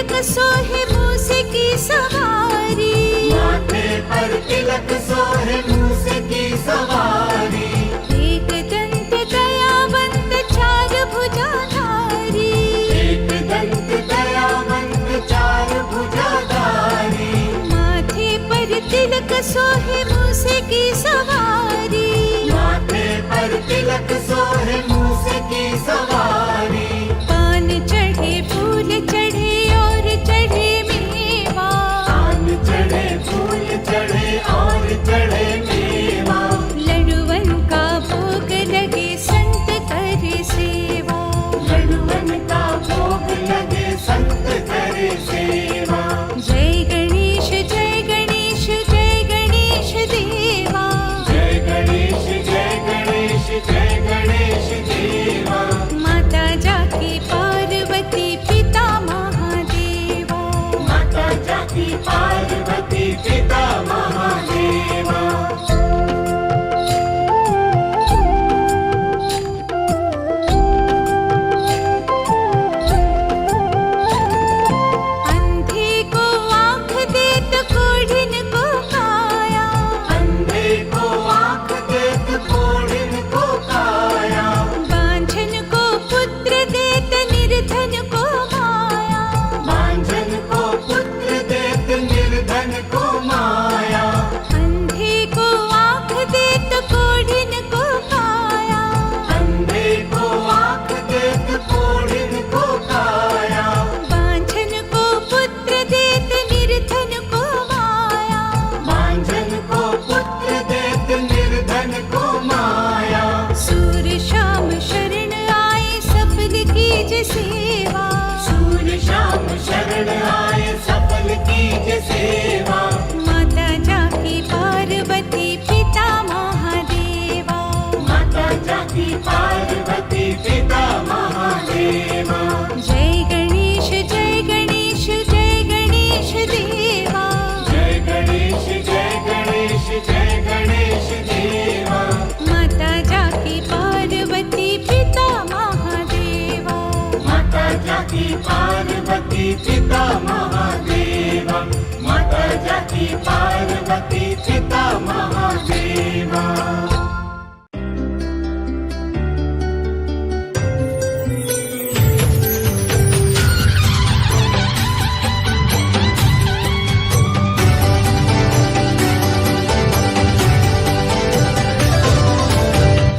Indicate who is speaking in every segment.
Speaker 1: तिलक सोहे मूसे की सवारी,
Speaker 2: माथे पर तिलक सोहे मूसे की सवारी।
Speaker 1: एक दंत दयावंत चार भुजाधारी,
Speaker 2: एक दंत दयावंत चार भुजाधारी।
Speaker 1: माथे पर तिलक सोहे मूसे की सवारी,
Speaker 2: माथे पर तिलक सोहे मूसे की सवारी।
Speaker 1: पान चढ़े फूल चढ़े और चढ़े मेवा,
Speaker 2: पान चढ़े फूल चढ़े और चढ़े मेवा।
Speaker 1: लड़ुवन का भोग लगे संत करे सेवा,
Speaker 2: लड़ुवन का भोग लगे संत करे सेवा।
Speaker 1: जय गणेश जय गणेश जय गणेश देवा,
Speaker 2: जय गणेश जय गणेश जय गणेश देवा।
Speaker 1: माता जाकी पार्वती पिता महादेवा,
Speaker 2: माता जाकी पार्वती पिता महादेवा।
Speaker 1: अंधे को आँख देत कोढ़िन को काया,
Speaker 2: अंधे को आँख देत कोढ़िन को काया।
Speaker 1: बांझन को पुत्र देत निर्धन को माया,
Speaker 2: मांझन को पुत्र देत निर्धन को माया।
Speaker 1: अंधे को आँख देत कोढ़िन को काया,
Speaker 2: अंधे को आँख देत कोढ़िन को काया।
Speaker 1: बांझन को पुत्र देत निर्धन को माया,
Speaker 2: मांझन को पुत्र देत निर्धन को माया।
Speaker 1: सूर श्याम शरण आए सफल कीज सेवा,
Speaker 2: सूर्य श्याम शरण आए सफल कीज सेवा।
Speaker 1: माता जाकी पार्वती पिता महादेवा,
Speaker 2: माता जाकी पार्वती पिता महादेवा।
Speaker 1: जय गणेश जय गणेश जय गणेश देवा,
Speaker 2: जय गणेश जय गणेश जय गणेश देवा।
Speaker 1: माता जाकी पार्वती पिता महादेवा,
Speaker 2: माता जाकी पार्वती पिता महादेवा। माता जाकी पार्वती पिता महादेवा।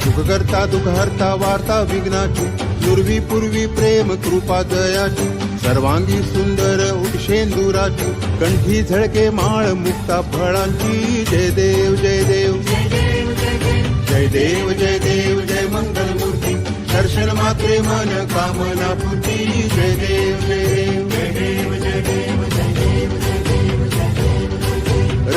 Speaker 3: सुखकर्ता दुःखहर्ता वार्ता विघ्नाची, नुरवी पूर्वी प्रेम कृपा दयाची, सर्वांगी सुंदर उटशेंदुराची, कंठी झळके माळ मुक्ता फळांची। जय देव जय देव जय देव जय देव जय मंगलमूर्ती, दर्शन मात्रे मन कामना पूर्ती। जय देव जय देव जय देव जय देव जय देव जय देव।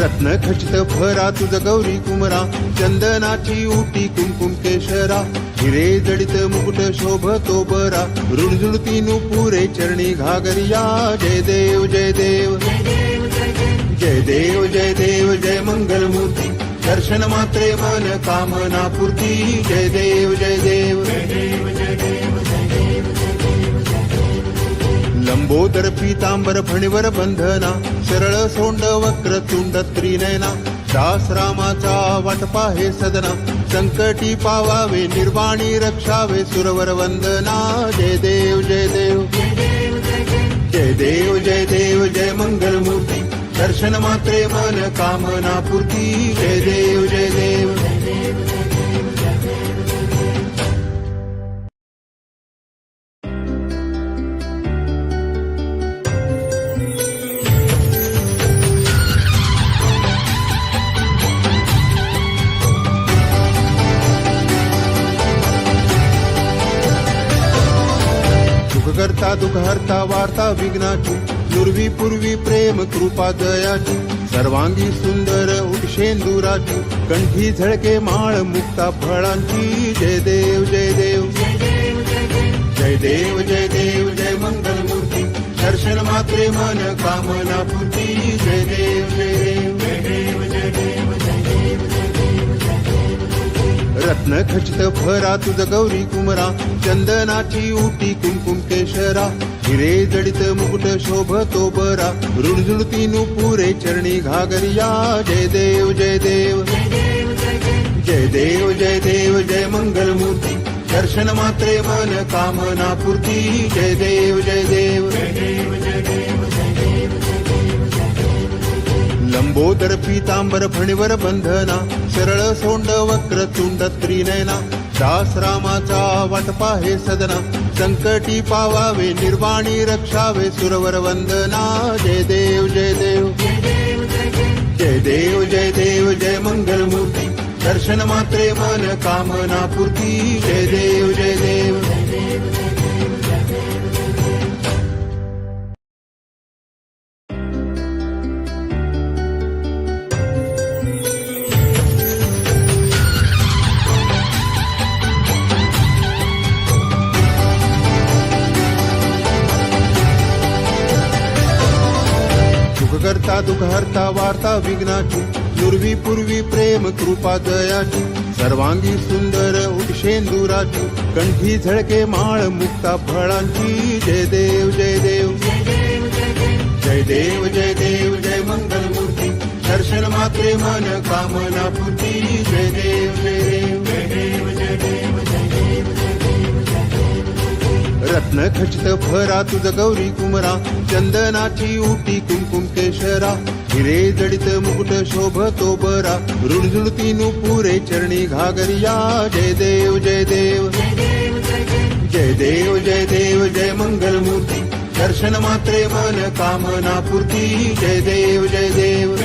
Speaker 3: रत्न खचित भरा तुझ गौरी कुमरा, चंदनाची उटी कुंकुम केशरा, हिरे जडित मुकुट शोभतो बरा, रुणझुणती नुपुरे चरणी घागरिया। जय देव जय देव जय देव जय देव जय मंगलमूर्ती, दर्शन मात्रे मन कामना पूर्ती। जय देव जय देव जय देव जय देव जय देव जय देव जय देव। लंबोदर पीतांबर फणीवर बंधना, सरळ सोंड वक्र तुंड त्रिनयना, दास रामाचा वाटपा हे सदना, संकटी पावावे निर्वाणी रक्षावे सुरवर वंदना। जय देव जय देव जय देव जय देव जय मंगलमूर्ती, दर्शन मात्रे मन कामना पूर्ती। जय देव जय देव जय देव जय देव जय देव जय देव। सुखकर्ता दुःखहर्ता वार्ता विघ्नाची, नुरवी पूर्वी प्रेम कृपा दयाची, सर्वांगी सुंदर उटशेंदुराची, कंठी झळके माळ मुक्ता फळांची। जय देव जय देव जय देव जय देव जय मंगलमूर्ती, दर्शन मात्रे मन कामना पूर्ती। जय देव जय देव जय देव जय देव जय देव जय देव जय देव। रत्न खचित भरा तुझ गौरी कुमरा, चंदनाची उटी कुंकुम केशरा, हिरे जडित मुकुट शोभतो बरा रुणझुणती नुपुरे चरणी घागरिया जय देव जय देव जय देव जय देव जय मंगल मूर्ती दर्शन मात्रे मन कामना पूर्ती जय देव जय देव लंबोदर पीतांबर फणीवर बंधना सरळ सोंड वक्र तुंड त्रिनयना दास रामाचा वाटपा हे सदना संकटी पावावे निर्वाणी रक्षावे सुरवर वंदना जय देव जय देव जय देव जय देव जय मंगल मूर्ती दर्शन मात्रे मन कामना पूर्ती जय देव जय देव करता दुःख हरता वार्ता विघ्नाची नुरवी पूर्वी प्रेम कृपा दयाची सर्वांगी सुंदर उषेंदुराची कंठी झळके माळ मुक्ता फळांची जय देव जय देव जय देव जय देव जय मंगल मूर्ती दर्शन मात्रे मन कामना पूर्ती जय देव जय देव जय देव जय देव रत्न खचित भरा तुझ गौरी कुमरा चंदनाची उटी कुंकुम केशरा हिरे जडित मुकुट शोभतो बरा रुणझुणती नुपुरे चरणी घागरिया जय देव जय देव जय देव जय देव जय मंगल मूर्ती दर्शन मात्रे मन कामना पूर्ती जय देव जय देव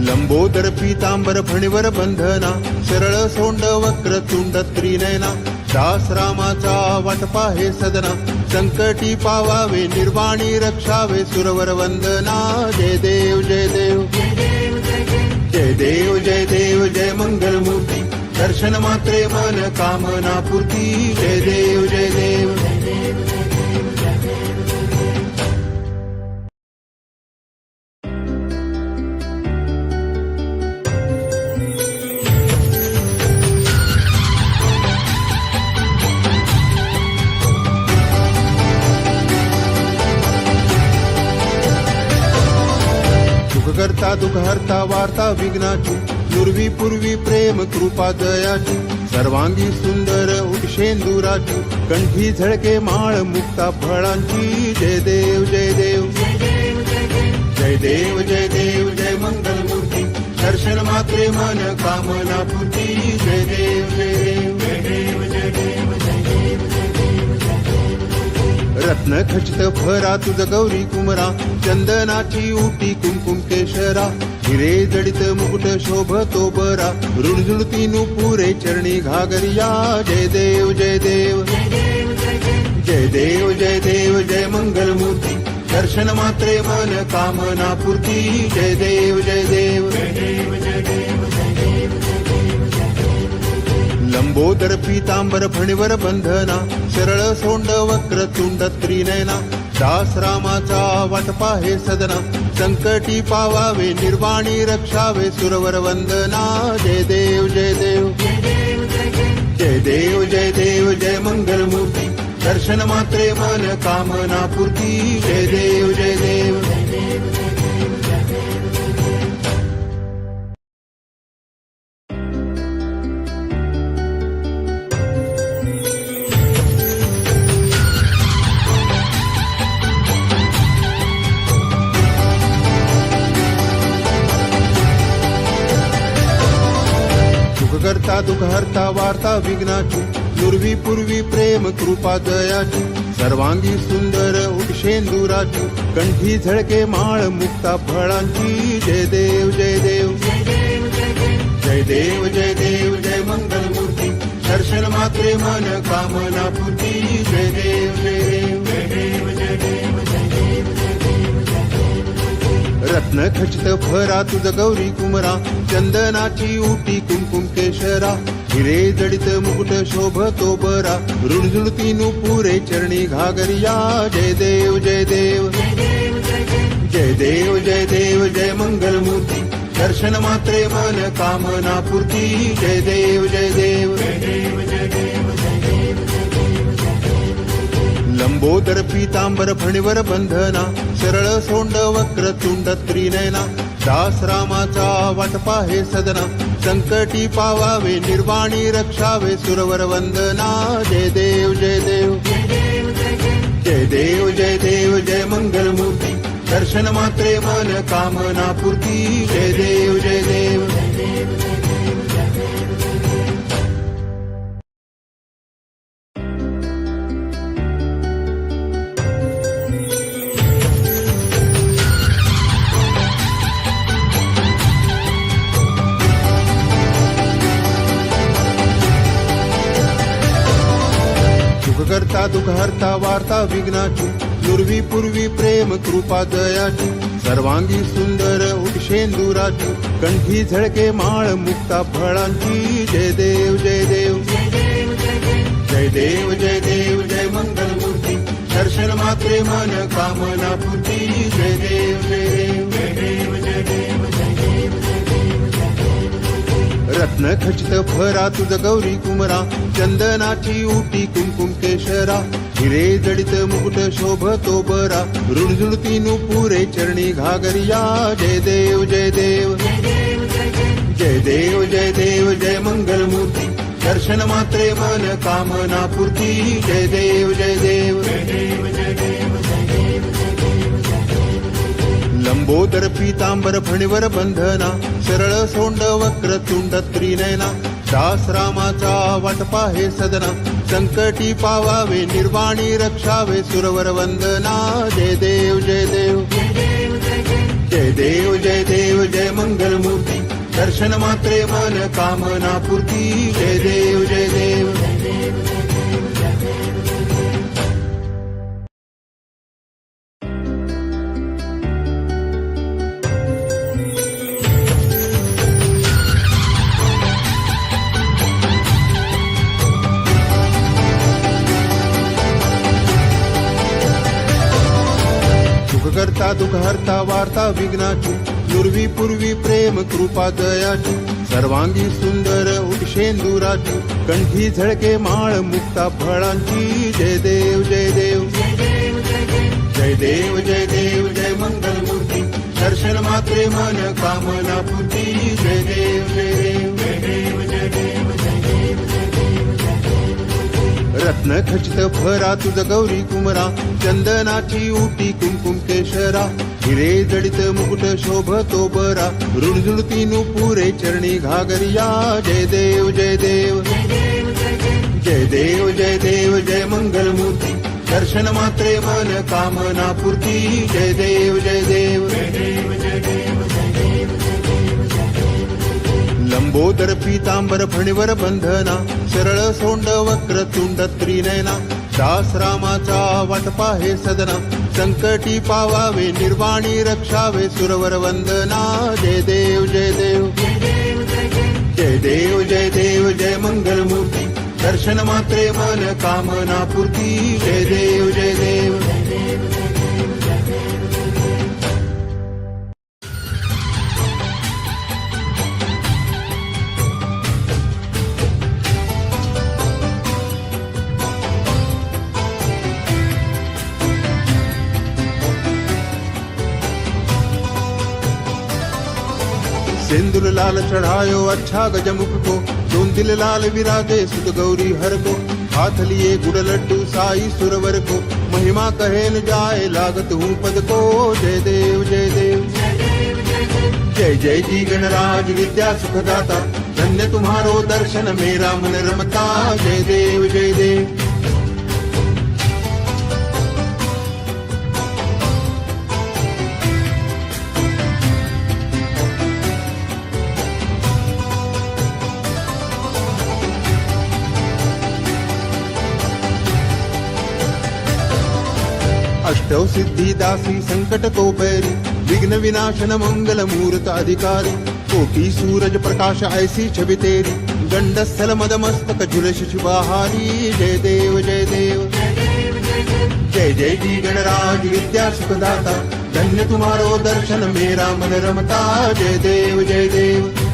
Speaker 3: लंबोदर पीतांबर फणीवर बंधना सरळ सोंड वक्र तुंड त्रिनयना दास रामाचा वाटपा हे सदना संकटी पावावे निर्वाणी रक्षावे सुरवर वंदना जय देव जय देव जय देव जय देव जय मंगल मूर्ती दर्शन मात्रे मन कामना पूर्ती जय देव जय देव करता दुःख हरता वार्ता विघ्नाची नुरवी पूर्वी प्रेम कृपा दयाची सर्वांगी सुंदर उषेंदुराची कंठी झळके माळ मुक्ता फळांची जय देव जय देव जय देव जय देव जय मंगल मूर्ती दर्शन मात्रे मन कामना पूर्ती जय देव जय देव जय देव जय देव रत्न खचित भरा तुझ गौरी कुमरा चंदनाची उटी कुंकुम केशरा हिरे जडित मुकुट शोभतो बरा रुणझुणती नुपुरे चरणी घागरिया जय देव जय देव जय देव जय देव जय मंगल मूर्ती दर्शन मात्रे मन कामना पूर्ती जय देव जय देव लंबोदर पीतांबर फणीवर बंधना सरळ सोंड वक्र तुंड त्रिनयना दास रामाचा वाटपा हे सदना संकटी पावावे निर्वाणी रक्षावे सुरवर वंदना जय देव जय देव जय देव जय देव जय मंगल मूर्ती दर्शन मात्रे मन कामना पूर्ती जय देव जय देव करता दुःख हरता वार्ता विघ्नाची नुरवी पूर्वी प्रेम कृपा दयाची सर्वांगी सुंदर उषेंदुराची कंठी झळके माळ मुक्ता फळांची जय देव जय देव जय देव जय देव जय मंगल मूर्ती दर्शन मात्रे मन कामना पूर्ती जय देव जय देव जय देव जय देव रत्न खचित भरा तुझ गौरी कुमरा चंदनाची उटी कुंकुम केशरा हिरे जडित मुकुट शोभतो बरा रुणझुणती नुपुरे चरणी घागरिया जय देव जय देव जय देव जय देव जय मंगल मूर्ती दर्शन मात्रे मन कामना पूर्ती जय देव जय देव जय देव जय देव जय देव लंबोदर पीतांबर फणीवर बंधना सरळ सोंड वक्र तुंड त्रिनयना दास रामाचा वाटपा हे सदना संकटी पावावे निर्वाणी रक्षावे सुरवर वंदना जय देव जय देव जय देव जय देव जय मंगल मूर्ती दर्शन मात्रे मन कामना पूर्ती जय देव जय देव करता दुःख हरता वार्ता विघ्नाची नुरवी पूर्वी प्रेम कृपा दयाची सर्वांगी सुंदर उटशेंदुराची कंठी झळके माळ मुक्ता फळांची जय देव जय देव जय देव जय देव जय मंगल मूर्ती दर्शन मात्रे मन कामना पूर्ती जय देव जय देव जय देव जय देव जय देव रत्न खचित फरा तुझ गौरी कुमरा चंदनाची उटी कुंकुम केशरा हिरे जडित मुकुट शोभतो बरा रुणझुणती नुपुरे चरणी घागरिया जय देव जय देव जय देव जय देव जय मंगल मूर्ती दर्शन मात्रे मन कामना पूर्ती जय देव जय देव लंबोदर पीतांबर फणीवर बंधना सरळ सोंड वक्र तुंड त्रिनयना दास रामाचा वाटपा हे सदना संकटी पावावे निर्वाणी रक्षावे सुरवर वंदना जय देव जय देव जय देव जय देव जय मंगल मूर्ती दर्शन मात्रे मन कामना पूर्ती जय देव जय देव करता दुःख हरता वार्ता विघ्नाची नुरवी पूर्वी प्रेम कृपा दयाची सर्वांगी सुंदर उटशेंदुराची कंठी झळके माळ मुक्ता फळांची जय देव जय देव जय देव जय देव जय मंगल मूर्ती दर्शन मात्रे मन कामना पूर्ती जय देव जय देव जय देव जय देव जय देव रत्न खचित फरा तुझ गौरी कुमरा चंदनाची उटी कुंकुम केशरा हिरे जडित मुकुट शोभतो बरा रुणझुणती नुपुरे चरणी घागरिया जय देव जय देव जय देव जय देव जय मंगल मूर्ती दर्शन मात्रे मन कामना पूर्ती जय देव जय देव लंबोदर पीतांबर फणीवर बंधना सरळ सोंड वक्र तुंड त्रिनयना दास रामाचा वाटपा हे सदना संकटी पावावे निर्वाणी रक्षावे सुरवर वंदना जय देव जय देव जय देव जय देव जय मंगल मूर्ती दर्शन मात्रे मन कामना पूर्ती जय देव जय देव सिंदूर लाल चढ़ायो अच्छा गजमुख को दोन दिल लाल विराजे सुत गौरी हर को हाथ लिए गुड़ लड्डू साई सुरवर को महिमा कहे न जाए लागत हूँ पद को जय देव जय देव जय जय जी गणराज विद्या सुखदाता धन्य तुम्हारो दर्शन मेरा मन रमता जय देव जय देव अष्टौ सिद्धि दासी संकट को पैरी विघ्न विनाशन मंगल मूर्त अधिकारी कोटि सूरज प्रकाश ऐसी छवि तेरी गंड स्थल मद मस्तक झुलस शुभाहारी जय देव जय देव जय जय जी गणराज विद्या सुखदाता धन्य तुम्हारो दर्शन मेरा मन रमता जय देव जय देव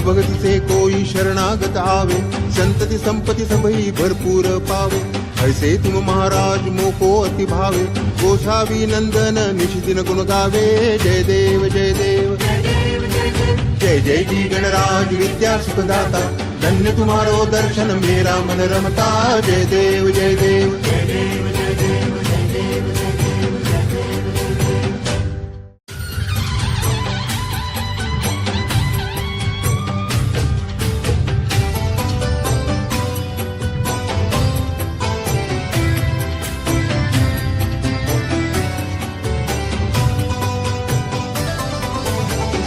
Speaker 3: भगति से कोई शरणागत आवे, संतति संपत्ति सबही भरपूर पावे। ऐसे तुम महाराज मोको अति भावे, गोसावी नंदन निश दिन गुण गावे। जय देव जय देव जय जय जी गणराज विद्या सुखदाता, धन्य तुम्हारो दर्शन मेरा मन रमता। जय देव जय देव जय देव जय देव जय देव जय देव जय देव।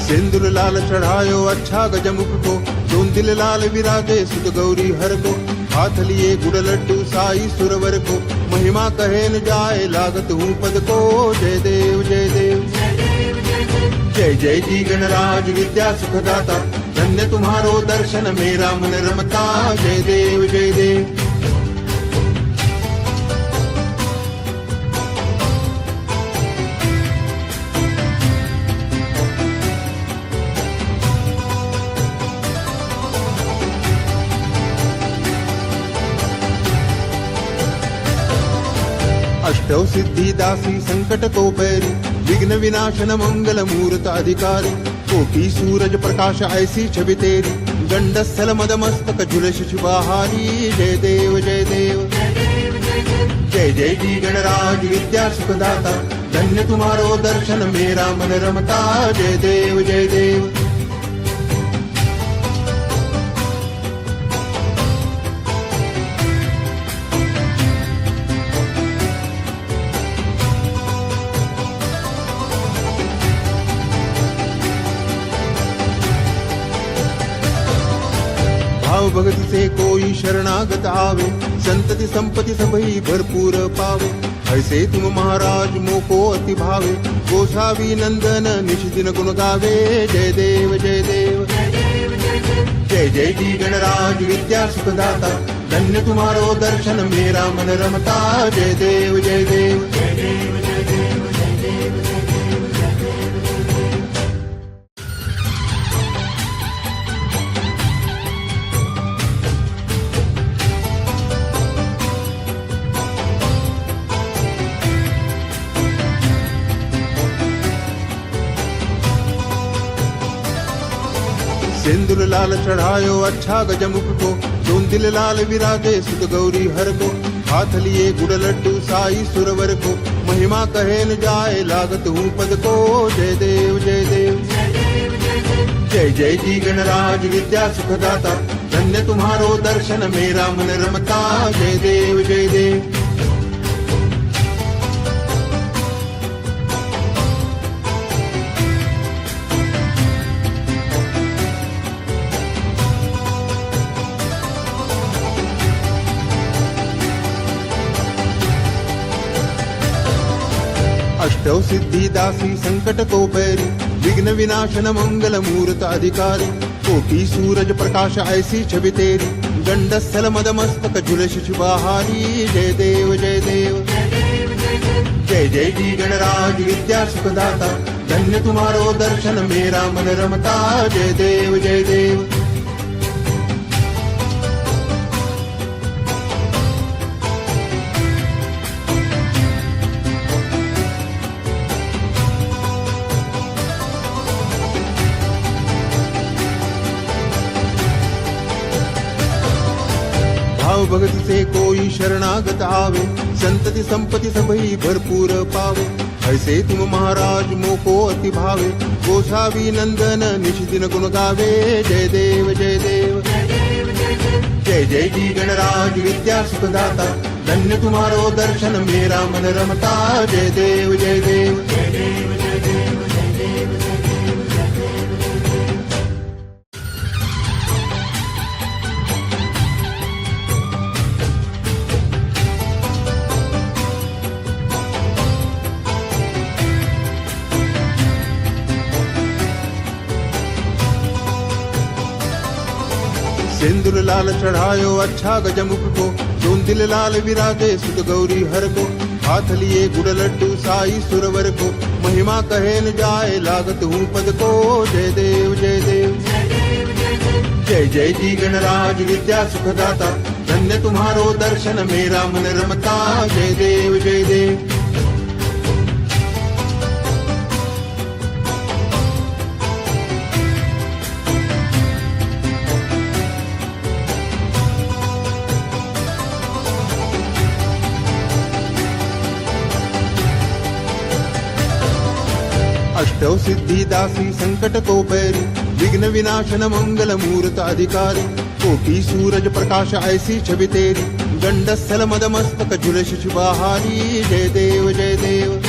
Speaker 3: सिंदूर लाल चढ़ायो अच्छा गजमुख को, दोन दिल लाल विराजे सुत गौरी हर को। हाथ लिए गुड़ लड्डू साई सुरवर को, महिमा कहे न जाए लागत हूँ पद को। जय देव जय देव जय जय जी गणराज विद्या सुखदाता, धन्य तुम्हारो दर्शन मेरा मन रमता। जय देव जय देव अष्टौ सिद्धि दासी संकट को पैरी, विघ्न विनाशन मंगल मूर्त अधिकारी। कोटि सूरज प्रकाश ऐसी छवि तेरी, गंड स्थल मद मस्तक झुलस शिवाहारी। जय देव जय देव जय जय जी गणराज विद्या सुखदाता, धन्य तुम्हारो दर्शन मेरा मन रमता। जय देव जय देव भाव भगति से कोई शरणागत आवे, संतति संपत्ति सबही भरपूर पावे। ऐसे तुम महाराज मोको अति भावे, गोसावी नंदन निश दिन गुण गावे। जय देव जय देव जय जय जी गणराज विद्या सुखदाता, धन्य तुम्हारो दर्शन मेरा मन रमता। जय देव जय देव जय देव जय देव जय देव जय देव जय देव। सिंदूर लाल चढ़ायो अच्छा गजमुख को, दोन दिल लाल विराजे सुत गौरी हर को। हाथ लिए गुड़ लड्डू साई सुरवर को, महिमा कहे न जाए लागत हूँ पद को। जय देव जय देव जय जय जी गणराज विद्या सुखदाता, धन्य तुम्हारो दर्शन मेरा मन रमता। जय देव जय देव अष्टौ सिद्धि दासी संकट को पैरी, विघ्न विनाशन मंगल मूर्त अधिकारी। कोटि सूरज प्रकाश ऐसी छवि तेरी, गंड स्थल मद मस्तक झुलस शिवाहारी। जय देव जय देव जय जय जी गणराज विद्या सुखदाता, धन्य तुम्हारो दर्शन मेरा मन रमता। जय देव जय देव भाव भगति से कोई शरणागत आवे, संतति संपत्ति सबही भरपूर पावे। ऐसे तुम महाराज मोको अति भावे, गोसावी नंदन निश दिन गुण गावे। जय देव जय देव जय जय जी गणराज विद्या सुखदाता, धन्य तुम्हारो दर्शन मेरा मन रमता। जय देव जय देव जय देव जय देव जय देव जय देव जय देव जय देव। सिंदूर लाल चढ़ायो अच्छा गजमुख को, दोन दिल लाल विराजे सुत गौरी हर को। हाथ लिए गुड़ लड्डू साई सुरवर को, महिमा कहे न जाए लागत हूँ पद को। जय देव जय देव जय जय जी गणराज विद्या सुखदाता, धन्य तुम्हारो दर्शन मेरा मन रमता। जय देव जय देव। अष्टौ सिद्धि दासी संकट को पैरी, विघ्न विनाशन मंगल मूर्त अधिकारी। कोटि सूरज प्रकाश ऐसी छवि तेरी, गंड स्थल मद मस्तक झुलस शिवाहारी। जय देव जय देव।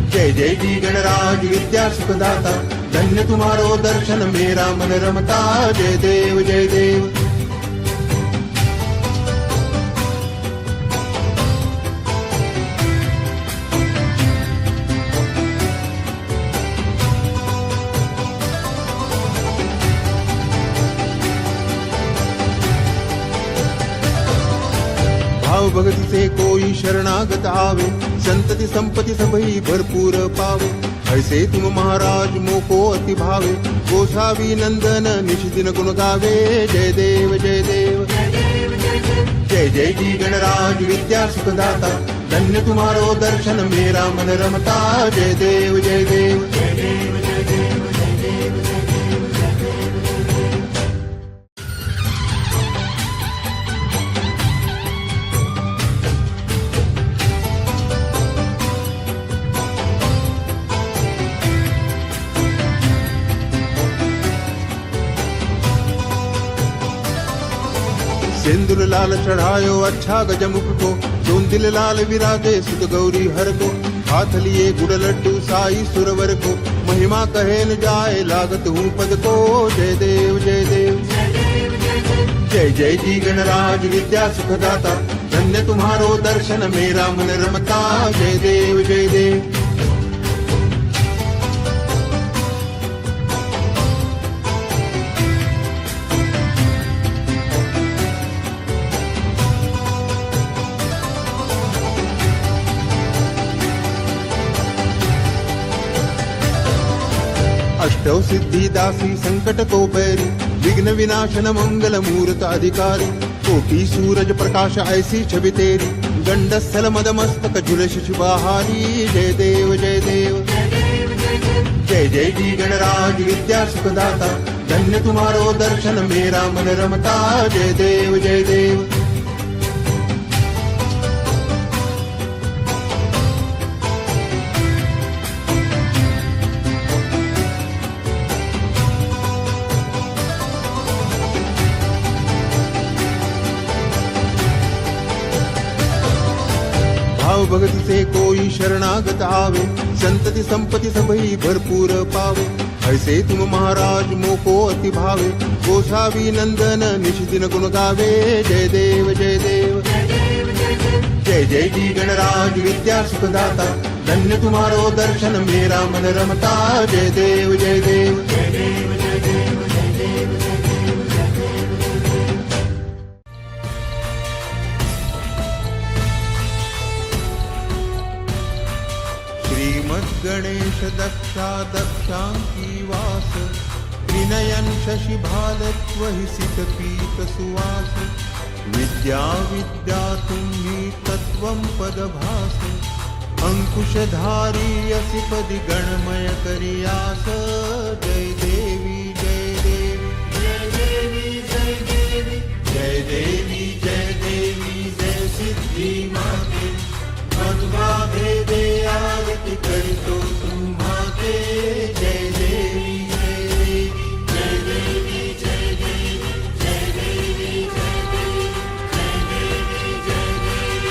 Speaker 3: जय जय जी गणराज विद्या सुखदाता, धन्य तुम्हारो दर्शन मेरा मन रमता। जय देव जय देव। भाव भक्ति से कोई शरणागत आवे, संतति संपत्ति सबही भरपूर पावे। ऐसे तुम महाराज मोको अति भावे, गोसावी नंदन निश दिन गुण गावे। जय देव जय देव। जय जय जी गणराज विद्या सुखदाता, धन्य तुम्हारो दर्शन मेरा मन रमता। जय देव जय देव। सिंदूर लाल चढ़ायो अच्छा गजमुख को, दोन दिल लाल विराजे सुत गौरी हर को। हाथ लिए गुड़ लड्डू साई सुरवर को, महिमा कहे न जाए लागत हूँ पद को। जय देव जय देव। जय जय जी गणराज विद्या सुखदाता, धन्य तुम्हारो दर्शन मेरा मन रमता। जय देव जय देव। अष्टौ सिद्धि दासी संकट को पैरी, विघ्न विनाशन मंगल मूर्त अधिकारी। कोटि सूरज प्रकाश ऐसी छवि तेरी, गंड स्थल मद मस्तक झुलस शिवाहारी। जय देव जय देव। जय जय जी गणराज विद्या सुखदाता, धन्य तुम्हारो दर्शन मेरा मन रमता। जय देव जय देव। भाव भक्ति से कोई शरणागत आवे, संतति संपत्ति सबही भरपूर पावे। ऐसे तुम महाराज मोको अति भावे, गोसावी नंदन निश दिन गुण गावे। जय देव जय देव। जय जय जी गणराज विद्या सुखदाता, धन्य तुम्हारो दर्शन मेरा मन रमता। जय देव जय देव। गणेश दक्षा दक्षांकी वास, विनयन शशि भालत्व हि सित पीत सुवास। विद्या विद्या तुम्ही तत्वं पदभास, अंकुशधारी असि पदि गणमय करियास। जय देवी जय देवी। जय देवी जय देवी। जय देवी जय देवी। जय सिद्धि माते, मधुवा भेदे आरती करतो तुम्हाके। जय देवी जय देवी। जय देवी जय देवी। जय देवी जय देवी। जय देवी जय देवी।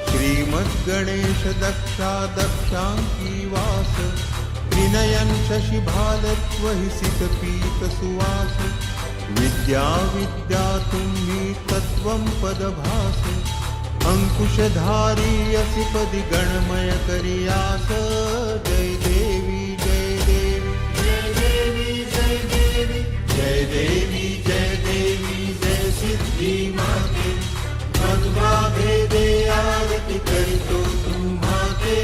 Speaker 3: श्रीमद्गणेश दक्षा दक्षांकी वास, विनयन शशि भालत्व हि सित पीत सुवास। विद्या विद्या तुम्ही तत्वं पदभास, अंकुशधारी असि पदि गणमय करियास। जय देवी जय देवी। जय देवी जय देवी। जय देवी जय देवी। जय सिद्धि माते, मधुवा भेदे आरती करतो तुम्हाके।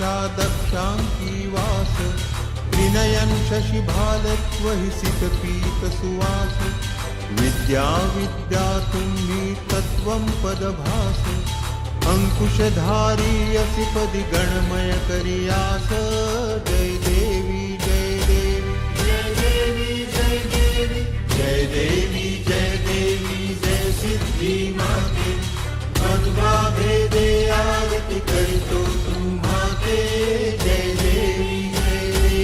Speaker 3: दक्षा दक्षांकी वास त्रिनयन शशिभालत्वहि सितपीत सुवास विद्या विद्या तुम्ही तत्वं पदभास अंकुशधारी असि पदि गणमय करियास जय देवी जय देवी
Speaker 2: जय देवी जय देवी
Speaker 3: जय देवी जय देवी जय सिद्धि माते मध्वा भेदे आरती करतो तुम्हाते जय देवी जय देवी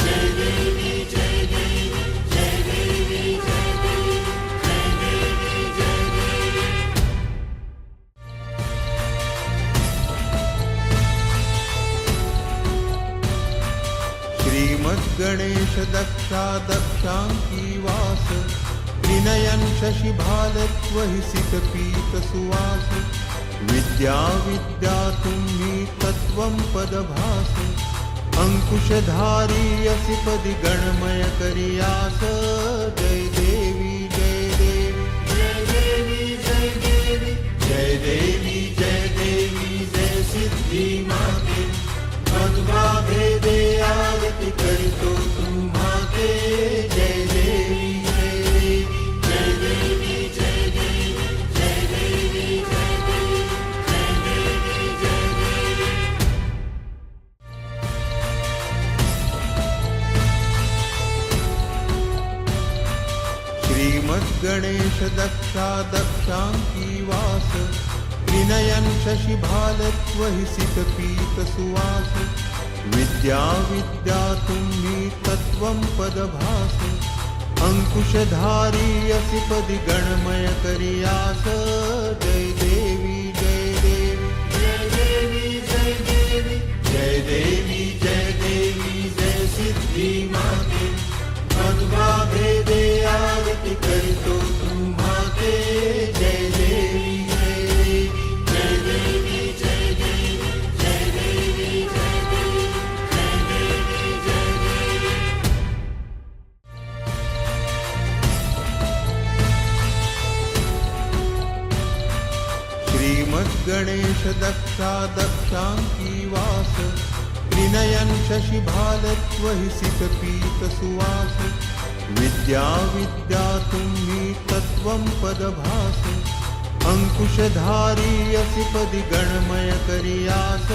Speaker 2: जय देवी जय देवी जय देवी जय देवी जय देवी जय देवी
Speaker 3: श्रीमद्गणेश दक्षा दक्षांकी वास त्रिनयन शशिभालत्वहि सितपीत सुवास विद्या विद्या तुम्ही तत्वं पदभास अंकुशधारी असि पदि गणमय करियास जय देवी जय देवी
Speaker 2: जय देवी जय देवी
Speaker 3: जय देवी जय देवी जय सिद्धि माते मध्वा भेदे आरती करतो तुम्हाते जय देवी जय देवी
Speaker 2: जय देवी जय देवी जय देवी जय देवी जय देवी जय देवी
Speaker 3: श्रीमद्गणेश दक्षा दक्षांकी वास त्रिनयन शशिभालत्वहि सितपीत सुवास विद्या विद्या तुम्ही तत्वं पदभास अंकुशधारी असि पदि गणमय करियास जय देवी जय देवी
Speaker 2: जय देवी जय देवी
Speaker 3: जय देवी जय देवी जय सिद्धि माते मध्वा भेदे आरती करतो तुम्हाते जय देवी जय देवी
Speaker 2: जय देवी जय देवी जय देवी जय देवी जय देवी जय देवी
Speaker 3: श्रीमद्गणेश दक्षा दक्षांकी वास त्रिनयन शशिभालत्वहि सितपीत सुवास विद्या विद्या तुम्ही तत्वं पदभास अंकुशधारी असि पदि गणमय करियास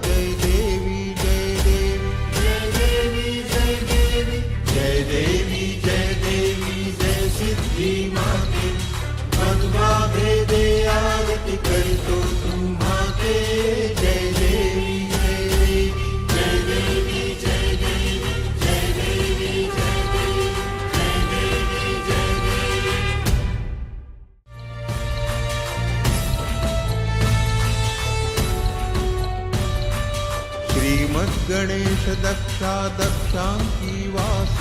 Speaker 3: जय देवी जय देवी
Speaker 2: जय देवी जय देवी
Speaker 3: जय देवी जय देवी जय सिद्धि माते मध्वा भेदे आरती करतो तुम्हाते जय देवी जय देवी
Speaker 2: जय देवी जय देवी जय देवी जय देवी जय देवी जय देवी
Speaker 3: श्रीमद्गणेश दक्षा दक्षांकी वास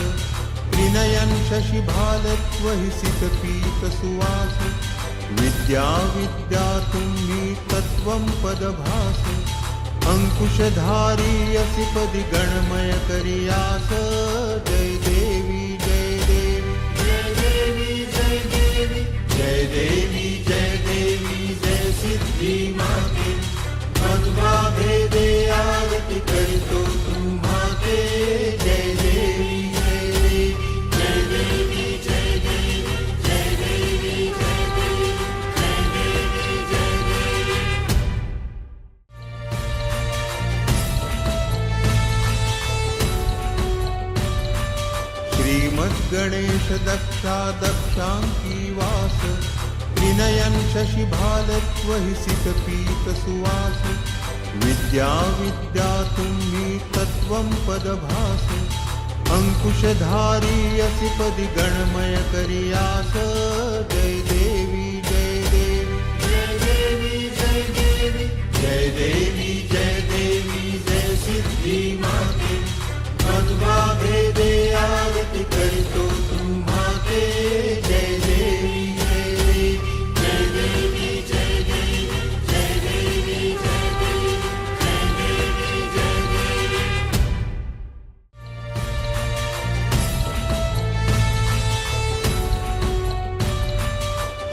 Speaker 3: त्रिनयन शशिभालत्वहि सितपीत सुवास विद्या विद्या तुम्ही तत्वं पदभास अंकुशधारी असि पदि गणमय करियास जय देवी जय देवी
Speaker 2: जय देवी जय देवी
Speaker 3: जय देवी जय देवी जय सिद्धि माते मध्वा भेदे आरती करतो तुम्हाते जय देवी जय देवी
Speaker 2: जय देवी जय देवी जय देवी जय देवी जय देवी जय देवी
Speaker 3: श्रीमद्गणेश दक्षा दक्षांकी वास त्रिनयन शशिभालत्वहि सितपीत सुवास विद्या विद्या तुम्ही तत्वं पदभास अंकुशधारी असि पदि गणमय करियास जय देवी जय देवी
Speaker 2: जय देवी जय देवी
Speaker 3: जय देवी जय देवी जय सिद्धि माते मध्वा भेदे आरती करतो तुम्हाते जय देवी जय देवी
Speaker 2: जय देवी जय देवी जय देवी जय देवी जय देवी जय देवी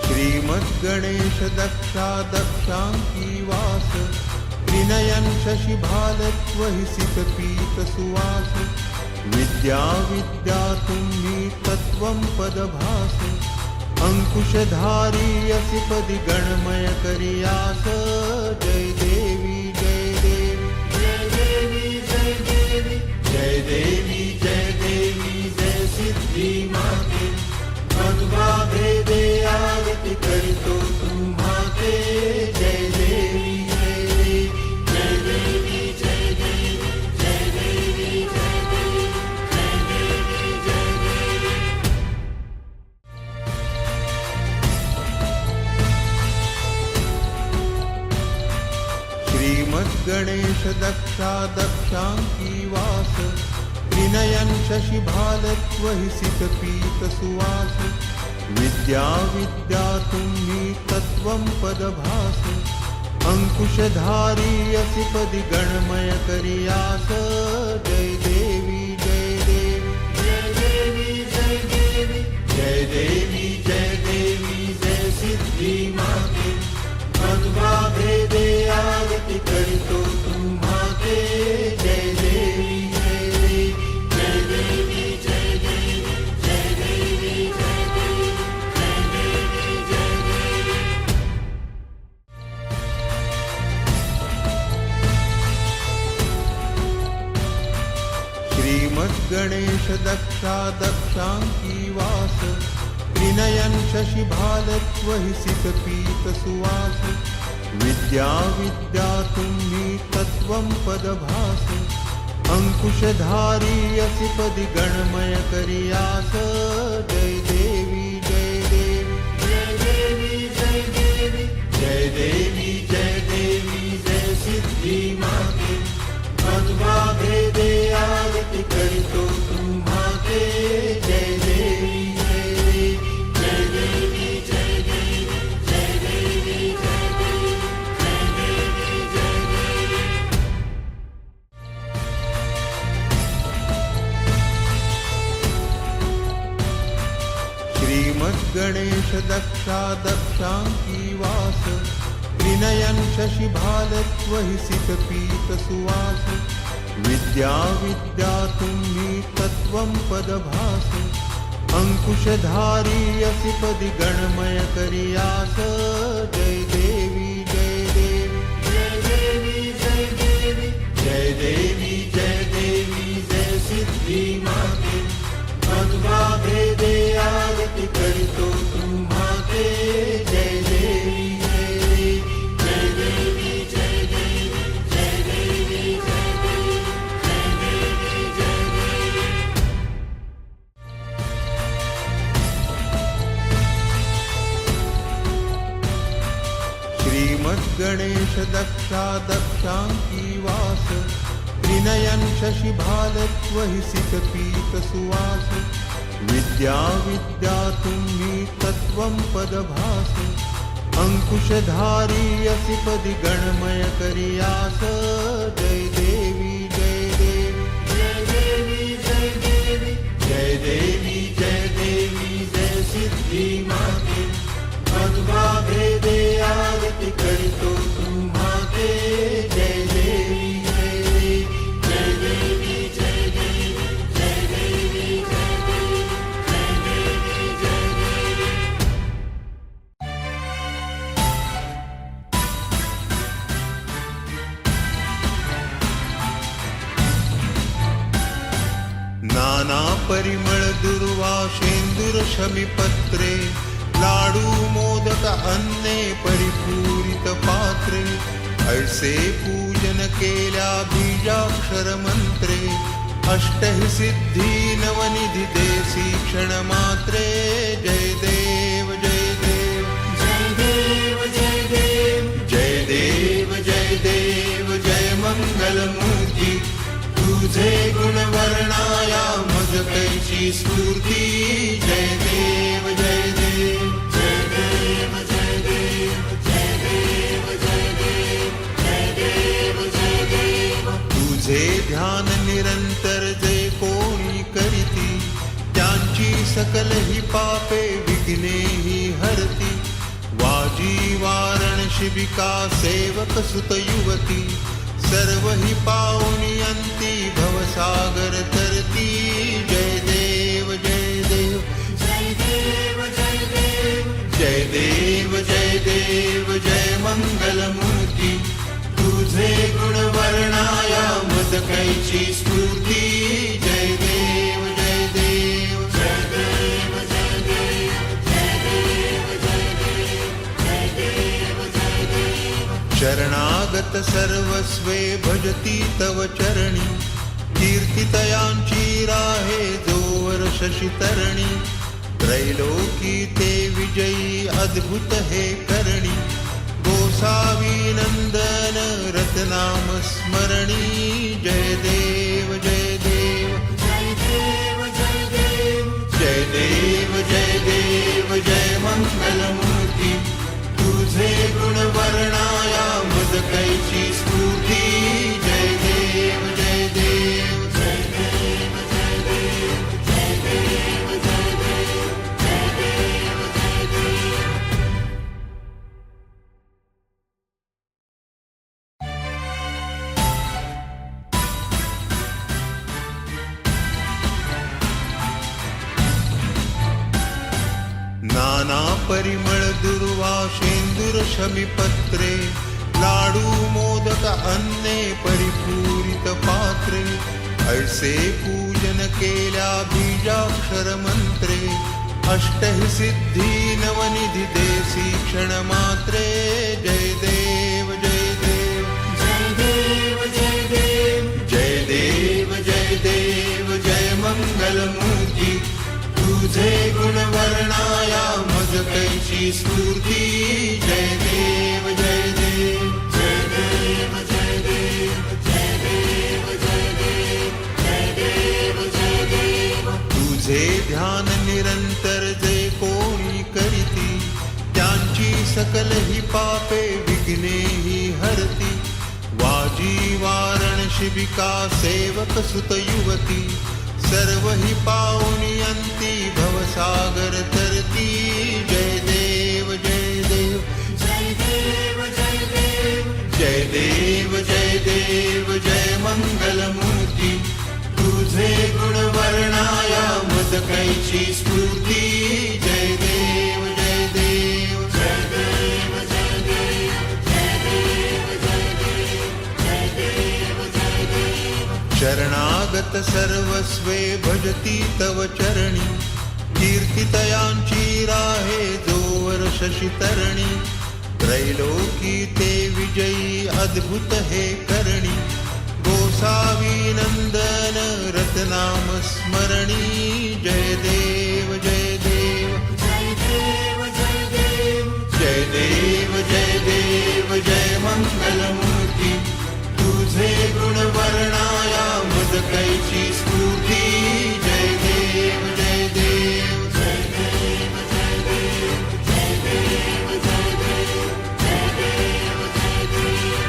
Speaker 3: श्रीमद्गणेश दक्षा दक्षांकी वास त्रिनयन शशिभालत्वहि सितपीत सुवास विद्या विद्या तुम्ही तत्वं पदभास अंकुशधारी असि पदि गणमय करियास जय देवी जय देवी
Speaker 2: जय देवी जय देवी
Speaker 3: जय देवी जय देवी जय सिद्धी माते मध्वा भेदे आरती करितो तुम्हाते जय देवी जय देवी
Speaker 2: जय देवी जय देवी जय देवी जय देवी जय देवी जय देवी
Speaker 3: श्रीमद्गणेश दक्षा दक्षांकी वास त्रिनयन शशिभालत्वहि सितपीत सुवास विद्या विद्या तुम्ही तत्वं पदभास अंकुशधारी असि पदि गणमय करियास जय देवी जय देवी
Speaker 2: जय देवी जय देवी
Speaker 3: जय देवी जय देवी जय सिद्धी माते मध्वा भेदे आरती करितो तुम्हाते जय देवी जय देवी
Speaker 2: जय देवी जय देवी जय देवी जय देवी जय देवी जय देवी
Speaker 3: श्रीमद्गणेश दक्षा दक्षांकी वास त्रिनयन शशिभालत्वहि सितपीत सुवास विद्या विद्या तुम्ही तत्वं पदभास अंकुशधारी असि पदि गणमय करियास जय देवी जय देवी
Speaker 2: जय देवी जय देवी
Speaker 3: जय देवी जय देवी जय सिद्धी माते मध्वा भेदे आरती करितो तुम्हाते जय देवी जय देवी
Speaker 2: जय देवी जय देवी जय देवी जय देवी जय देवी जय देवी
Speaker 3: श्रीमद्गणेश दक्षा दक्षांकी वास त्रिनयन शशिभालत्वहि सितपीत सुवास विद्या विद्या तुम्ही तत्वं पदभास अंकुशधारी असि पदि गणमय करियास जय देवी जय देवी
Speaker 2: जय देवी जय देवी
Speaker 3: जय देवी जय देवी जय सिद्धी माते मध्वा भेदे आरती करितो तुम्हाते जय देवी जय देवी
Speaker 2: जय देवी जय देवी जय देवी जय देवी जय देवी जय देवी
Speaker 3: श्रीमद्गणेश दक्षा दक्षांकी वास त्रिनयन शशिभालत्वहि सितपीत सुवास विद्या विद्या तुम्ही तत्वं पदभास अंकुशधारी असि पदि गणमय करियास जय देवी जय देवी
Speaker 2: जय देवी जय देवी
Speaker 3: जय देवी जय देवी जय सिद्धी माते मध्वा भेदे आरती करितो तुम्हाते जय देवी जय देवी
Speaker 2: जय देवी जय देवी जय देवी जय देवी जय देवी जय देवी
Speaker 3: नाना परिमळ दुर्वाशेंदुर शमीपत्रे लाडू मोदक अन्ने परिपूरित पात्रे ऐसे पूजन केल्या बीजाक्षर मंत्रे अष्टहि सिद्धी नवनिधि देसी क्षण मात्रे जय देव जय देव
Speaker 2: जय देव जय देव
Speaker 3: जय देव जय देव जय मंगल मूर्ती तुझे गुण वर्णाया मज कैची स्फूर्ती जय देव जय देव
Speaker 2: जय देव जय देव जय देव जय देव जय देव जय देव
Speaker 3: तुझे ध्यान निरंतर जे कोणी करीती त्यांची सकल ही पापे विघ्ने ही हरती वाजी वारण शिबिका सेवक सुत युवती सर्व हि पाहुनी अंती भवसागर तरती. जय देव जय देव
Speaker 2: जय देव जय देव
Speaker 3: जय देव जय देव जय मंगलमूर्ती. तुझे गुण वर्णाया मद कैची स्फूर्ती. जय देव जय देव
Speaker 2: जय देव जय देव जय देव जय देव जय देव जय देव.
Speaker 3: शरणागत सर्वस्वे भजती तव चरणी. कीर्तितयांची राहे जोवर शशितरणी. त्रैलोकी ते विजयी अद्भुत हे करणी. गोसावी नंदन रतनाम स्मरणी. जय देव जय देव
Speaker 2: जय देव जय देव
Speaker 3: जय देव जय देव जय मंगलमूर्ती. तुझे गुण वर्णाया मद कैची स्फूर्ती. जय देव जय देव
Speaker 2: जय देव जय देव जय देव जय देव जय देव जय देव.
Speaker 3: नाना परिमळ दुर्वा शेंदूर शमीपत्रे. लाडू मोदक अन्ने परिपूरित पात्रे. ऐसे पूजन केल्या बीजाक्षर मंत्रे. अष्टहि सिद्धी नवनिधी देसी क्षण मात्रे. जय देव जय देव
Speaker 2: जय देव जय देव
Speaker 3: जय देव जय देव जय मंगलमूर्ती. तुझे गुण वर्णाया मज कैची स्फूर्ती. जय देव जय देव
Speaker 2: जय देव जय देव जय देव जय देव जय देव जय देव.
Speaker 3: तुझे ध्यान निरंतर जे कोणी करीती. त्यांची सकल ही पापे विघ्ने ही हरती. वाजी वारण शिबिका सेवक सुत युवती. सर्व हि पाहुनी अंती भवसागर तरती. जय देव जय देव
Speaker 2: जय देव जय देव
Speaker 3: जय देव जय देव जय मंगलमूर्ती. तुझे गुण वर्णाया मद कैची स्फूर्ती. जय देव जय देव
Speaker 2: जय देव जय देव जय देव जय देव जय देव जय देव.
Speaker 3: शरणागत सर्वस्वे भजती तव चरणी. कीर्तितयांची राहे जोवर शशितरणी. त्रैलोकी ते विजयी अद्भुत हे करणी. गोसावी नंदन रतनाम स्मरणी. जय देव जय देव
Speaker 2: जय देव जय देव
Speaker 3: जय देव जय देव जय मंगलमूर्ती. तुझे गुण वर्णाया मद कैची स्फूर्ती. जय देव जय देव
Speaker 2: जय देव जय देव जय देव जय देव जय देव जय देव.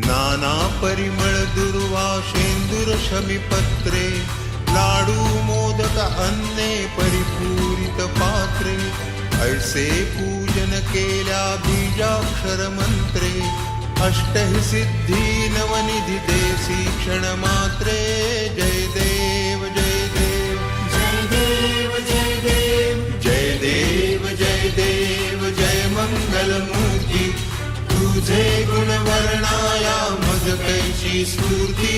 Speaker 3: नाना परिमळ दुर्वा शेंदूर शमीपत्रे. लाडू मोदक अन्ने परिपूरित पात्रे. ऐसे पूजन केल्या बीजाक्षर मंत्रे. अष्टहि सिद्धी नवनिधी देसी क्षण मात्रे. जय देव जय देव
Speaker 2: जय देव जय देव
Speaker 3: जय देव जय देव जय मंगलमूर्ती. तुझे गुण वर्णाया मज कैची स्फूर्ती.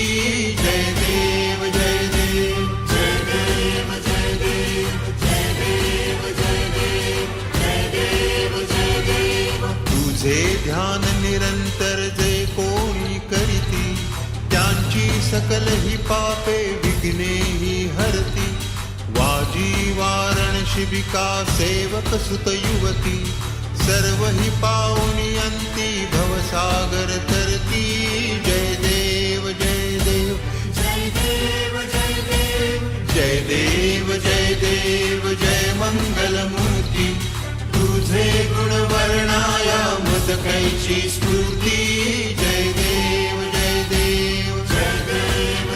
Speaker 3: जय देव जय देव
Speaker 2: जय देव जय देव जय देव जय देव जय देव जय देव.
Speaker 3: तुझे ध्यान निरंतर जे कोणी करीती. त्यांची सकल ही पापे विघ्ने ही हरती. वाजी वारण शिबिका सेवक सुत युवती. सर्व हि पाहुनी अंती भवसागर तरती. जय देव जय देव
Speaker 2: जय देव जय देव
Speaker 3: जय देव जय देव जय मंगलमूर्ती. तुझे गुण वर्णाया मद कैची स्फूर्ती. जय देव जय देव
Speaker 2: जय देव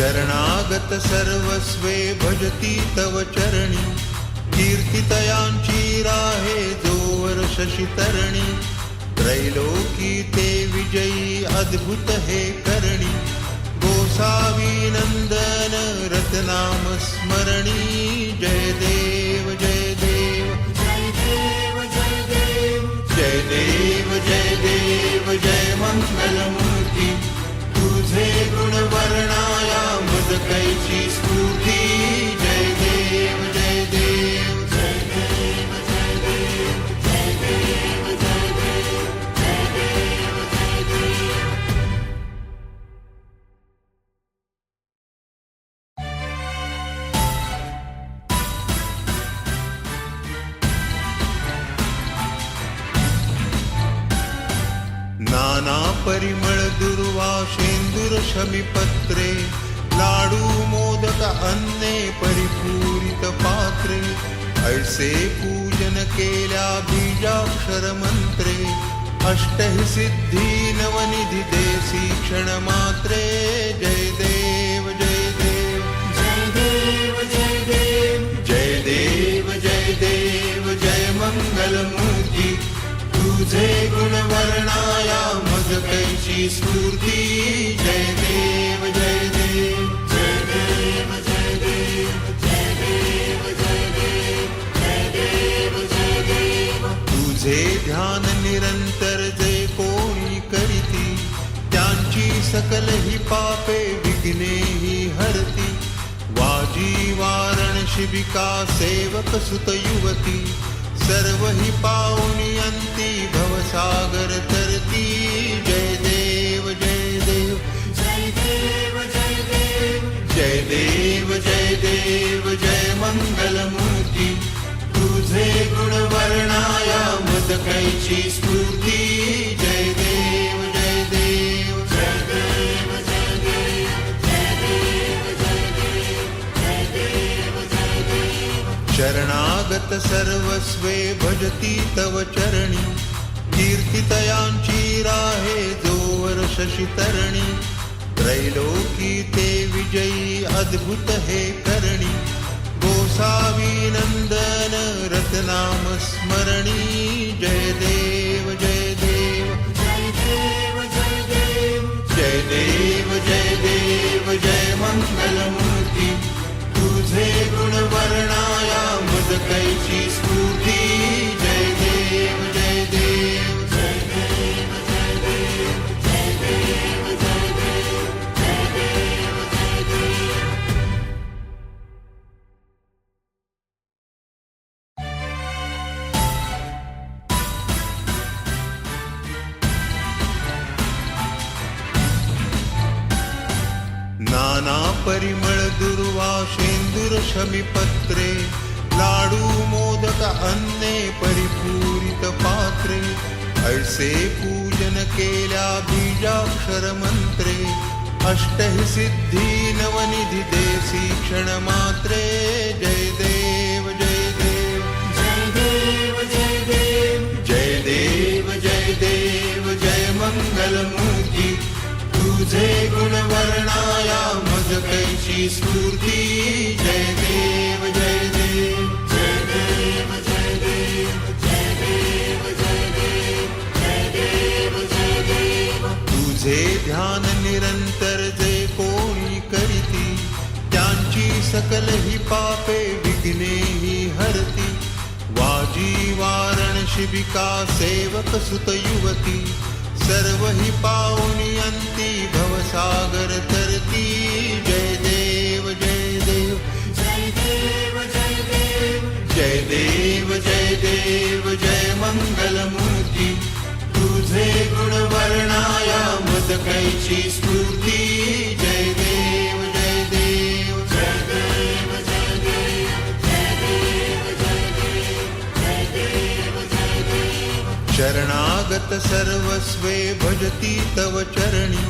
Speaker 3: शरणागत सर्वस्वे भजती तव चरणी कीर्तितयांची राहे जोवर शशितरणी त्रैलोकी ते विजयी अद्भुत हे करणी गोसावी नंदन रतनाम स्मरणी जय देव जय देव
Speaker 2: जय देव जय देव
Speaker 3: जय देव जय देव जय मंगलमूर्ती तुझे गुण वर्णाया मद कैची स्फूर्ती जय देव जय देव
Speaker 2: जय देव जय देव जय देव जय देव जय देव जय देव
Speaker 3: नाना परिमळ दुर्वा शेंदूर शमीपत्रे लाडू मोदक अन्ने परिपूरित पात्रे ऐसे पूजन केल्या बीजाक्षर मंत्रे अष्टहि सिद्धी नवनिधी देसी क्षण मात्रे जय देव जय देव
Speaker 2: जय देव जय देव
Speaker 3: जय देव जय देव जय मंगलमूर्ती तुझे गुण वर्णाया मज कैची स्फूर्ती जय देव जय देव
Speaker 2: जय देव जय देव जय देव जय देव जय देव जय देव
Speaker 3: तुझे ध्यान निरंतर जे कोणी करीती त्यांची सकल ही पापे विघ्ने ही हरती वाजी वारण शिबिका सेवक सुत युवती सर्व ही पावनी अंती भवसागर तरती जय देव जय देव
Speaker 2: जय देव जय देव
Speaker 3: जय देव जय देव जय मंगलमूर्ती तुझे गुण वर्णाया मद कैची स्फूर्ती जय देव जय देव
Speaker 2: जय देव जय देव जय देव जय देव जय देव जय देव
Speaker 3: शरणागत सर्वस्वे भजती तव चरणी कीर्तितयांची राहे जोवर शशितरणी त्रैलोकी ते विजयी अद्भुत हे करणी गोसावी नंदन रतनाम स्मरणी जय देव जय देव
Speaker 2: जय देव जय देव
Speaker 3: जय देव जय देव जय मंगलमूर्ती तुझे गुण वर्णाया मद कैची स्फूर्ती जय देव जय देव
Speaker 2: जय देव जय देव जय देव जय देव जय देव जय देव
Speaker 3: नाना परिमळ दुर्वा शेंदूर शमीपत्रे लाडू मोदक अन्ने परिपूरित पात्रे ऐसे पूजन केल्या बीजाक्षर मंत्रे अष्टहि सिद्धी नवनिधी देसी क्षण मात्रे जय देव जय देव
Speaker 2: जय देव जय देव
Speaker 3: जय देव जय देव जय मंगलमूर्ती तुझे गुण वर्णाया मज कैची स्फूर्ती जय देव जय देव
Speaker 2: जय देव जय देव जय देव जय देव जय देव जय देव
Speaker 3: तुझे ध्यान निरंतर जे कोणी करीती त्यांची सकल ही पापे विघ्ने ही हरती वाजी वारण शिबिका सेवक सुत युवती सर्व ही पावनी अंती भवसागर तरती जय देव जय देव
Speaker 2: जय देव जय देव
Speaker 3: जय देव जय देव जय मंगलमूर्ती तुझे गुण वर्णाया मद कैची स्फूर्ती जय देव जय देव
Speaker 2: जय देव जय देव जय देव जय देव जय देव जय देव
Speaker 3: शरणागत सर्वस्वे भजती तव चरणी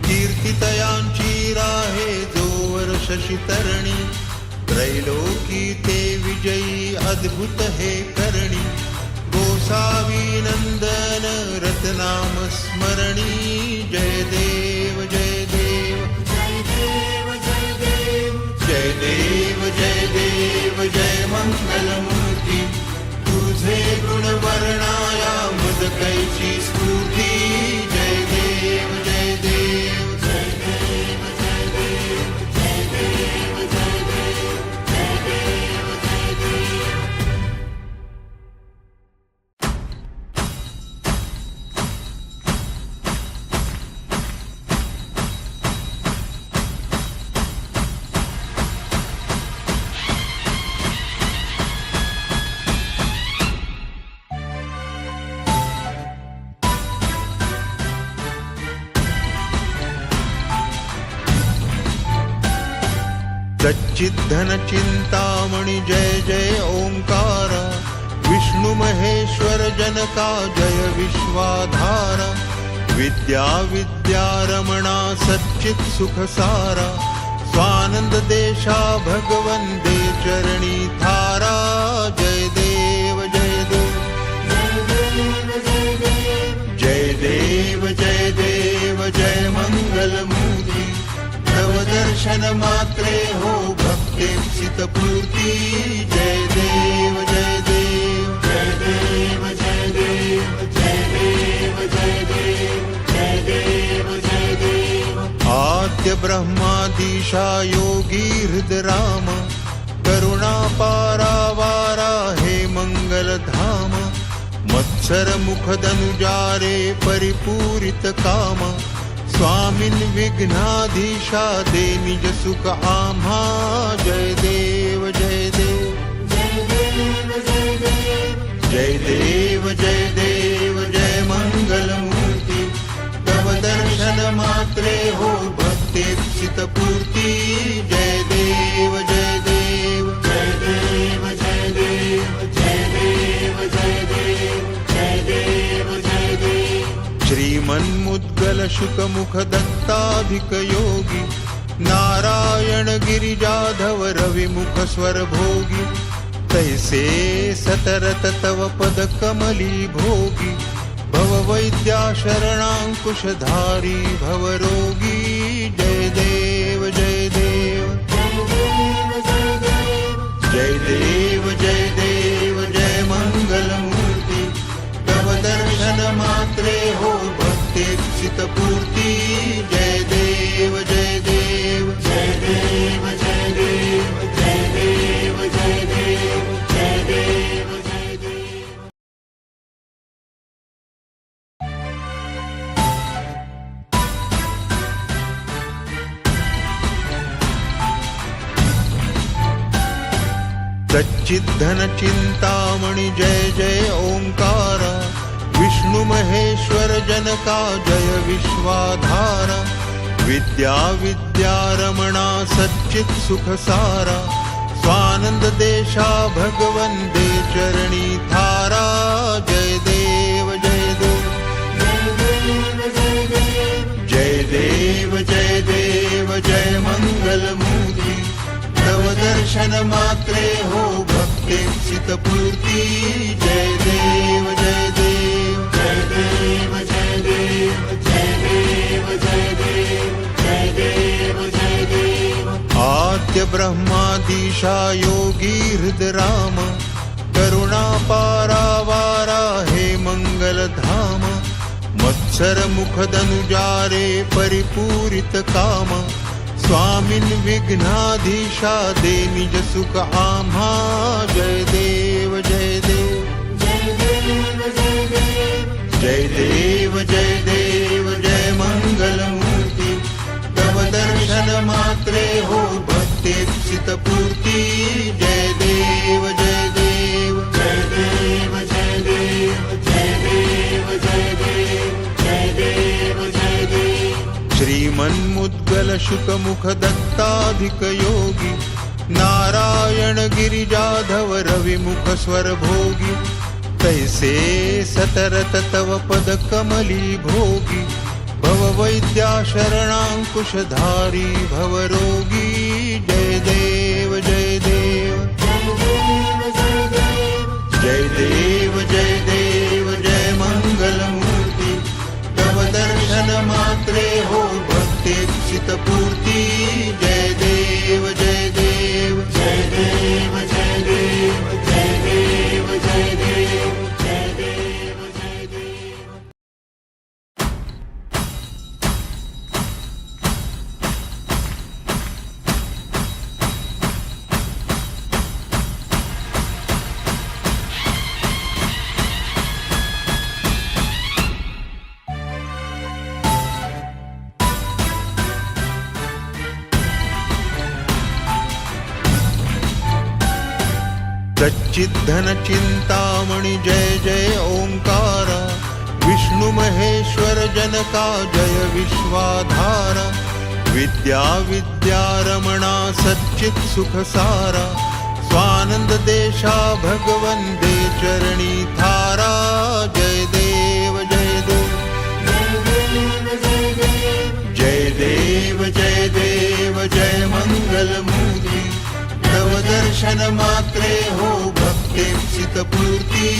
Speaker 3: कीर्तितयांची राहे जोवर शशितरणी त्रैलोकी ते विजयी अद्भुत हे करणी गोसावी नंदन रतनाम स्मरणी जय देव जय देव
Speaker 2: जय देव जय
Speaker 3: सेवेची स्फूर्ती जय देव जय देव जय देव जय देव जय देव जय देव जय देव जय देव. सच्चिद्धन चिंतामणि जय जय ओंकार विष्णु महेश्वर जनका जय विश्वाधारा विद्या विद्यारमणा सच्चित सुखसारा स्वानंद देशा भगवंदे चरणी थारा जय देव जय देव जय देव जय देव जय मंगल मूर्ति तव दर्शन मात्रे हो भक्तीप्सित पूर्ती जय देव जय देव जय देव जय देव जय देव जय देव जय देव जय देव. आद्य ब्रह्मादिशा योगी हृदराम करुणा पारावारा हे मंगल धाम मत्सर मुखदनुजारे परिपूरित काम स्वामिन विघ्नाधीशा दे निज सुख आम्हा जय देव जय देव जय देव जय देव जय देव जय देव जय मंगल मूर्ति तव दर्शन मात्रे हो भक्तीप्सित पूर्ती जय देव जय देव जय देव जय देव जय देव जय देव जय देव जय देव. श्रीमन्मुद्गल शुकमुख दत्ताधिक योगी नारायण गिरिजाधव रविमुख स्वर भोगी तैसे सतरत तव पद कमली भोगी भव वैद्या शरणांकुशधारी भव रोगी जय देव जय देव जय देव जय देव जय मंगल मूर्ति तव दर्शन मात्रे हो भक्तीप्सित पूर्ती जय देव जय देव जय देव जय देव जय देव जय देव जय देव जय देव. सच्चिद्धन चिंतामणि जय जय ओंकार विष्णु महेश्वर जनका जय विश्वाधारा विद्या विद्यारमणा सच्चित सुखसारा स्वानंद देशा भगवंदे चरणी थारा जय देव जय देव जय देव जय देव जय मंगल मूर्ति तव दर्शन मात्रे हो भक्तीप्सित पूर्ती जय देव जय देव जय देव जय देव जय देव जय देव जय देव जय देव. आद्य ब्रह्मादिशा योगी हृदराम करुणा पारावारा हे मंगल धाम मत्सर मुखदनुजारे परिपूरित काम स्वामिन विघ्नाधीशा दे निज सुख आम्हा जय देव जय देव जय देव जय देव जय मंगल मूर्ति तव दर्शन मात्रे हो भक्तीप्सित पूर्ती जय देव जय देव जय देव जय देव जय देव जय देव जय देव जय देव. श्रीमन्मुद्गल शुकमुख दत्ताधिक योगी नारायण गिरिजाधव रविमुख स्वर भोगी तैसे सतरत तव पद कमली भोगी भव वैद्या शरणांकुशधारी भव रोगी जय देव जय देव जय देव जय देव जय मंगल मूर्ति तव दर्शन मात्रे हो भक्तीप्सित पूर्ती जय देव जय देव जय देव जय देव जय देव जय देव जय देव जय देव. सच्चिद्धन चिंतामणि जय जय ओंकारा, विष्णु महेश्वर जनका जय विश्वाधारा, विद्या विद्यारमणा सच्चित सुखसारा, स्वानंद देशा भगवन दे चरणी थारा, जय देव जय देव जय देव जय देव जय मंगल मूर्ति, तव दर्शन मात्रे हो भक्तेप्सित पूर्ति,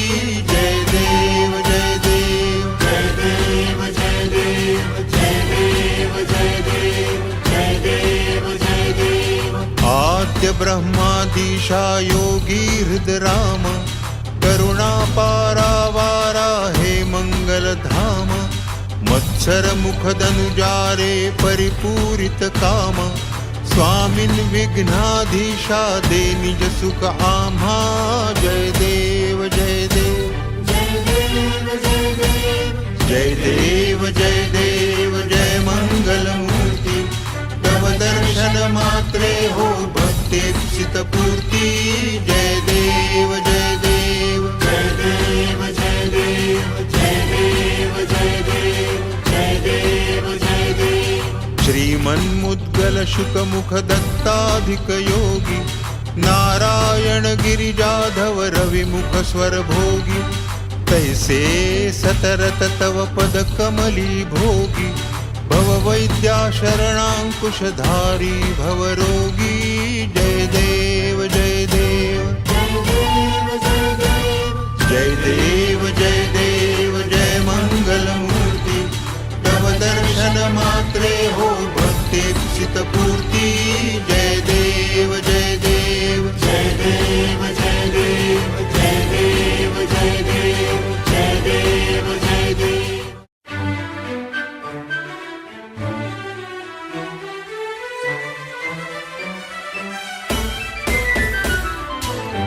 Speaker 3: जय देव जय देव
Speaker 2: जय देव जय देव जय देव जय देव जय देव जय देव।
Speaker 3: आद्य ब्रह्मादिशा योगी हृदराम, करुणा पारावारा हे मंगल धाम, मत्सर मुख धनुजारे परिपूरित काम, स्वामिन विघ्नाधीशा दे निज सुख आम्हा, जय देव जय देव
Speaker 2: जय देव जय देव
Speaker 3: जय देव जय देव जय मंगल मूर्ति, तव दर्शन मात्रे हो भक्तेप्सित पूर्ति, जय देव जय देव
Speaker 2: जय देव जय देव जय देव जय देव जय देव जय देव।
Speaker 3: श्रीमन्मुद्गल शुकमुख दत्ताधिक योगी, नारायण गिरिजाधव रविमुख स्वर भोगी, तैसे सतरत तव पद कमली भोगी, भव वैद्या शरणांकुशधारी भवरोगी, जय देव जय देव जय देव जय देव जय मंगल मूर्ति, तव दर्शन मात्रे हो भक्तेप्सित पूर्ति, जय देव जय देव
Speaker 2: जय देव जय देव जय देव जय देव जय देव जय देव।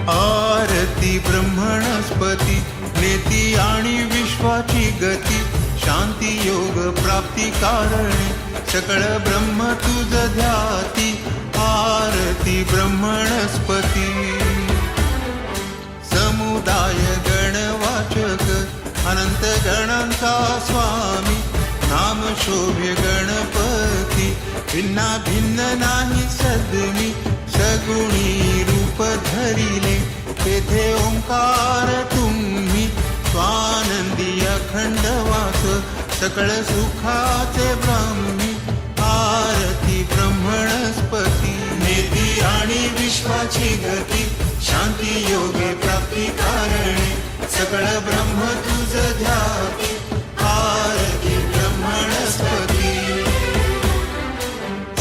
Speaker 3: आरती ब्रह्मणस्पती, नेती आणि विश्वाची गती, शांती योग प्राप्ती कारणे, सकळ ब्रह्म तुझ ध्याती, आरती ब्रह्मणस्पती। समुदाय गणवाचक, अनंत गणांचा स्वामी, नाम शोभ्य गणपती, भिन्ना भिन्न नाही सद्मी, सगुणी रूप धरिले, तेथे ओंकार तुम्ही, स्वानंदी अखंड वास, सकळ सुखाचे ब्राह्मी, आरती ब्रह्मणस्पती। नेती आणि विश्वाची गती, शांती योगे प्राप्ती कारणे, सकळ ब्रह्म तुझ ध्याती, आरती ब्रह्मणस्पती।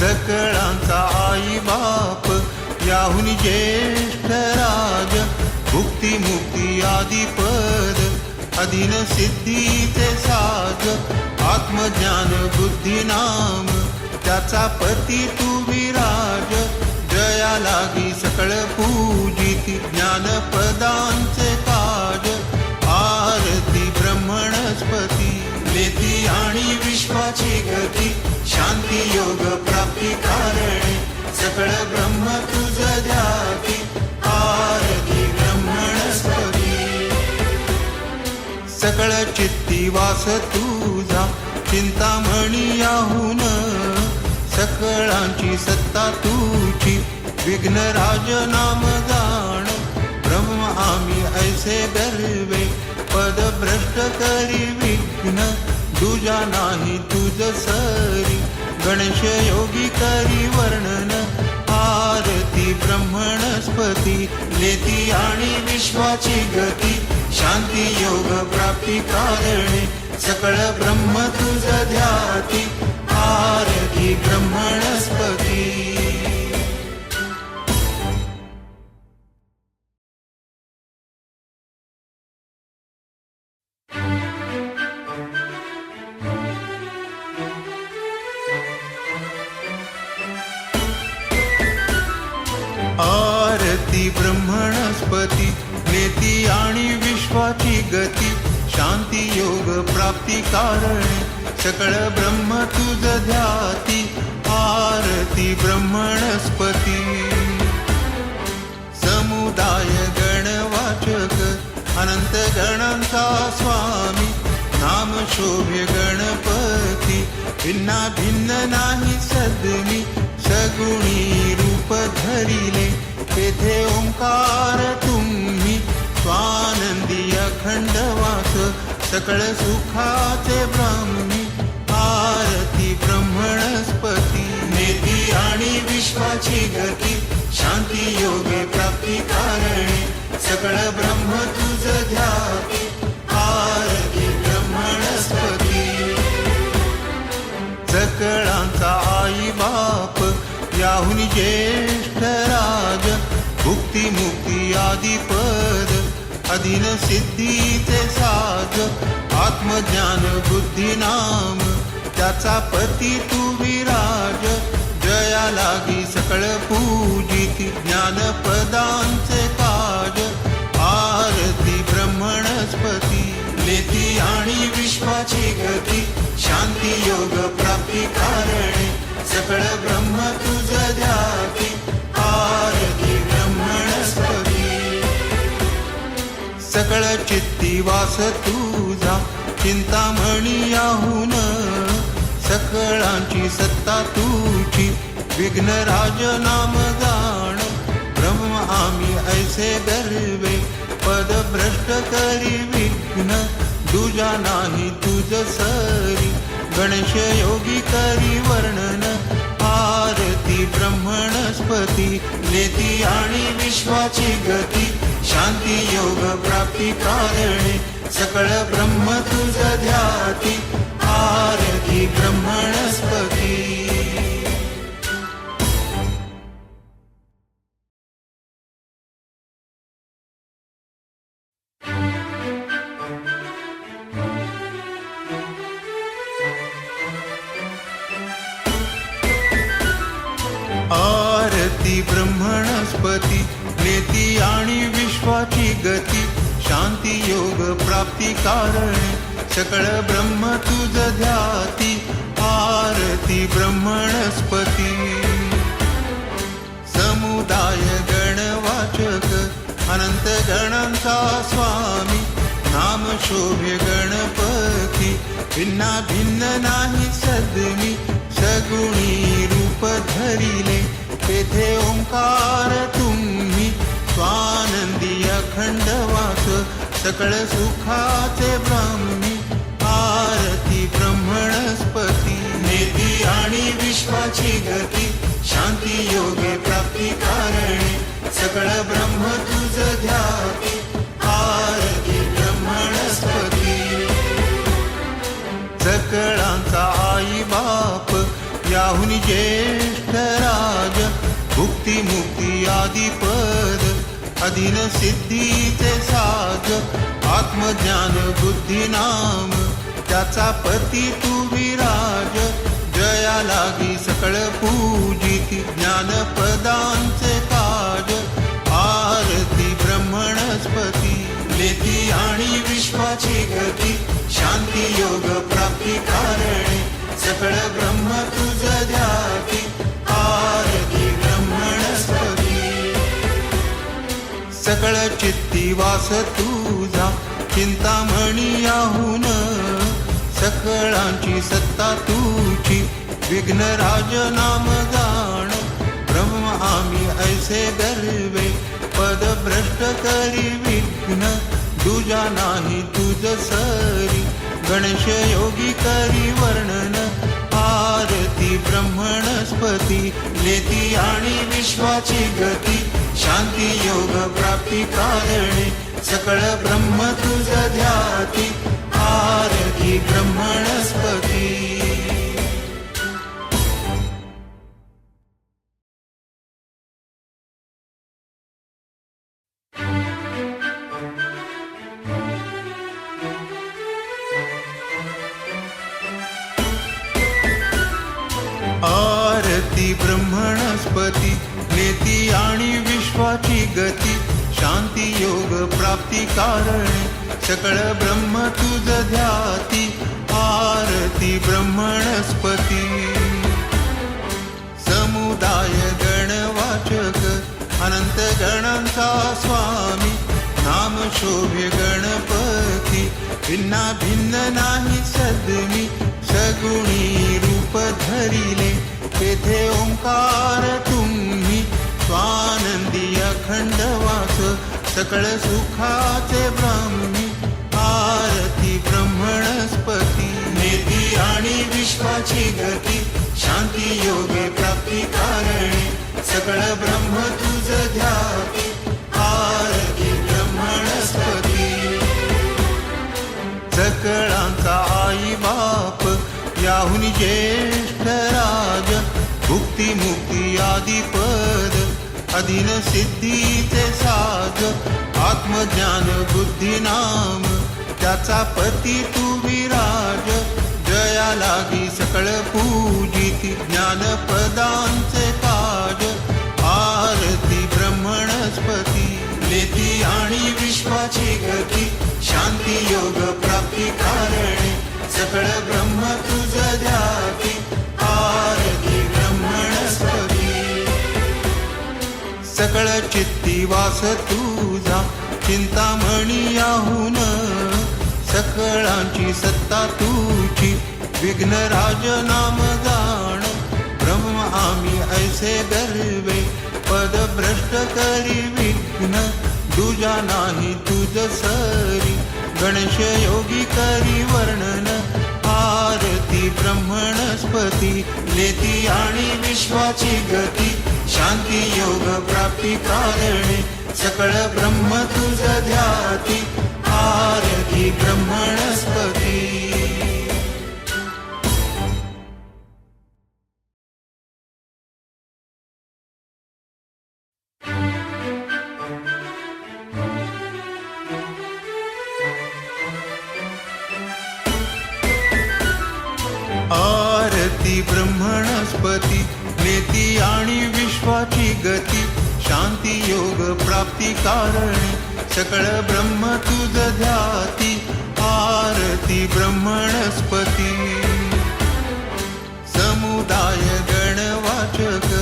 Speaker 3: सकळांचा आई बाप, याहुनी ज्येष्ठ राज, भुक्ती मुक्ती आदिपद, अधीन सिद्धीचे साज, आत्मज्ञान बुद्धी नाम, त्याचा पती तू विराज, जया लागी सकळ पूजिती, ज्ञानपदांचे काज, आरती ब्रह्मणस्पती। नेती आणि विश्वाची गती, शांती योग प्राप्ती कारणे, सकळ ब्रह्म तुझ ध्याती, आरती ब्रह्मणस्पती। सकळ चित्ती वास तुझा, चिंतामणी याहून, सकळांची सत्ता तुझी, विघ्नराज नाम जाण, ब्रह्म आम्ही ऐसे गर्वे, पद भ्रष्ट करी विघ्न, तुझा नाही तुझ सरी, गणेश योगी करी वर्णन, आरती ब्रह्मणस्पती। नेती आणि विश्वाची गती, शांती योग प्राप्ती कारणे, सकळ ब्रह्म तुझ ध्याती, आरती ब्रह्मणस्पती। आरती ब्रह्मणस्पती। नेती आणि विश्वाची गती, शांती योग प्राप्ती कारणे, सकळ ब्रह्म तुझ ध्याती, आरती ब्रह्मणस्पती। समुदाय गण गणांचा स्वामी नाम शोभे गणपती भिन्ना भिन्न नाही सदमी सगुणी रूप धरिले तेथे ओंकार तुम्ही स्वानंदी अखंड वास सकळ सुखाचे ब्राह्मी आरती ब्रह्मणस्पती नेती आणि विश्वाची गती शांती योगे प्राप्ती कारणे सकळ ब्रह्म तुझ ध्याती आरती ब्रह्मणस्पती सकळांचा आई बाप याहुनी ज्येष्ठ राज भुक्ती मुक्ती आदी पद अधीन सिद्धीचे साज आत्मज्ञान बुद्धी नाम त्याचा पती तू विराज जया लागी सकळ पूजिती ज्ञान पदांचे काज आरती ब्रह्मणस्पती नेती आणि विश्वाची गती शांती योग प्राप्ती कारणे सकळ ब्रह्म तुझ ध्याती आरती ब्रह्मणस्पती सकळ चित्ती वास तुझा चिंतामणी याहून सकळांची सत्ता तुझी विघ्नराज नाम जाण ब्रह्म आम्ही ऐसे गर्वे पद भ्रष्ट करी विघ्न तुझा नाही तुझ सरी गणेश योगी करी वर्णन आरती ब्रह्मणस्पती नेती आणि विश्वाची गती शांती योग प्राप्ती कारणे सकळ ब्रह्म तुझ ध्याती आरती ब्रह्मणस्पती आरती ब्रह्मणस्पती नेती आणि विश्वाची गती शांती योग प्राप्ती कारणे सकळ ब्रह्म तुझ ध्याती आरती ब्रह्मणस्पती समुदाय गणवाचक अनंत गणांचा स्वामी नाम शोभे गणपती भिन्ना भिन्न नाही सदमी सगुणी रूप धरिले तेथे ओंकार तुम्ही स्वानंदी अखंड वास सकळ सुखाचे ब्राह्मी आरती ब्रह्मणस्पती नेती आणि विश्वाची गती शांती योगे प्राप्ती कारणे सकळ ब्रह्म तुझ ध्याती आरती ब्रह्मणस्पती सकळांचा आई बाप याहुनी ज्येष्ठ राज भुक्ती मुक्ती आदी पद अधीन सिद्धीचे साज आत्मज्ञान बुद्धी नाम त्याचा पती तू विराज जया लागी सकळ पूजिती ज्ञान पदांचे काज आरती ब्रह्मणस्पती नेती आणि विश्वाची गती शांती योग प्राप्ती कारणे सकळ ब्रह्म तुझ ध्याती आरती ब्रह्मणस्पती सकळ चित्ती वास तुझा चिंतामणी याहून सकळांची सत्ता तुझी विघ्नराज नाम जाण ब्रह्म आम्ही ऐसे गर्वे पद भ्रष्ट करी विघ्न तुझा नाही तुझ सरी गणेश योगी करी वर्णन आरती ब्रह्मणस्पती नेती आणि विश्वाची गती शांती योग प्राप्ती कारणे सकळ ब्रह्म तुझ ध्याती आरती ब्रह्मणस्पती आरती ब्रह्मणस्पती नेती आणि विश्वाची गती शांती योग प्राप्ती कारणे सकळ ब्रह्म तुझ ध्याती आरती ब्रह्मणस्पती समुदाय गणवाचक अनंत गणांचा स्वामी नाम शोभे गणपती भिन्ना भिन्न नाही सदमी सगुणी रूप धरिले तेथे ओंकार तुम्ही स्वानंदी अखंड वास सकळ सुखाचे ब्राह्मी आरती ब्रह्मणस्पती नेती आणि विश्वाची गती शांती योगे प्राप्ती कारणे सकळ ब्रह्म तुझ ध्याती आरती ब्रह्मणस्पती सकळांचा आई बाप याहुनी ज्येष्ठ राज भुक्ती मुक्ती आदी पद अधीन सिद्धीचे साज आत्मज्ञान बुद्धी नाम त्याचा पती तू विराज जया लागी सकळ पूजिती ज्ञानपदांचे काज आरती ब्रह्मणस्पती नेती आणि विश्वाची गती शांती योग प्राप्ती कारणे सकळ ब्रह्म तुझ ध्याती आरती ब्रह्मणस्पती सकळ चित्ती वास तुझा चिंतामणी याहून सकळांची सत्ता तुझी विघ्नराज नाम जाण ब्रह्म आम्ही ऐसे गर्वे पद भ्रष्ट करी विघ्न दुजा नाही तुझ सरी गणेश योगी करी वर्णन आरती ब्रह्मणस्पती नेती आणि विश्वाची गती शांती योग प्राप्ती कारणे सकळ ब्रह्म तुझ ध्याती आरती ब्रह्मणस्पती आरती ब्रह्मणस्पती नेती आणि विश्वाची गती शांती योग प्राप्ती कारणे सकळ ब्रह्म तुझ ध्याती आरती ब्रह्मणस्पती समुदाय गणवाचक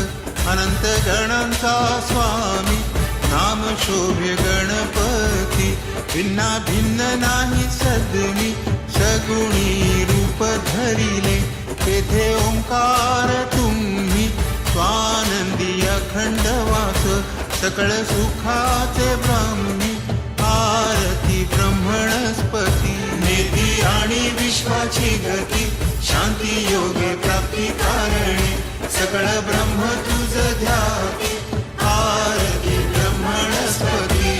Speaker 3: अनंत गणांचा स्वामी नाम शोभे गणपती भिन्ना भिन्न नाही सदमी सगुणी रूप धरिले तेथे ओंकार तुम्ही स्वानंदी अखंड वास सकळ सुखाचे ब्राह्मी आरती ब्रह्मणस्पती नेती आणि विश्वाची गती शांती योगे प्राप्ती कारणे सकळ ब्रह्म तुझ ध्याती आरती ब्रह्मणस्पती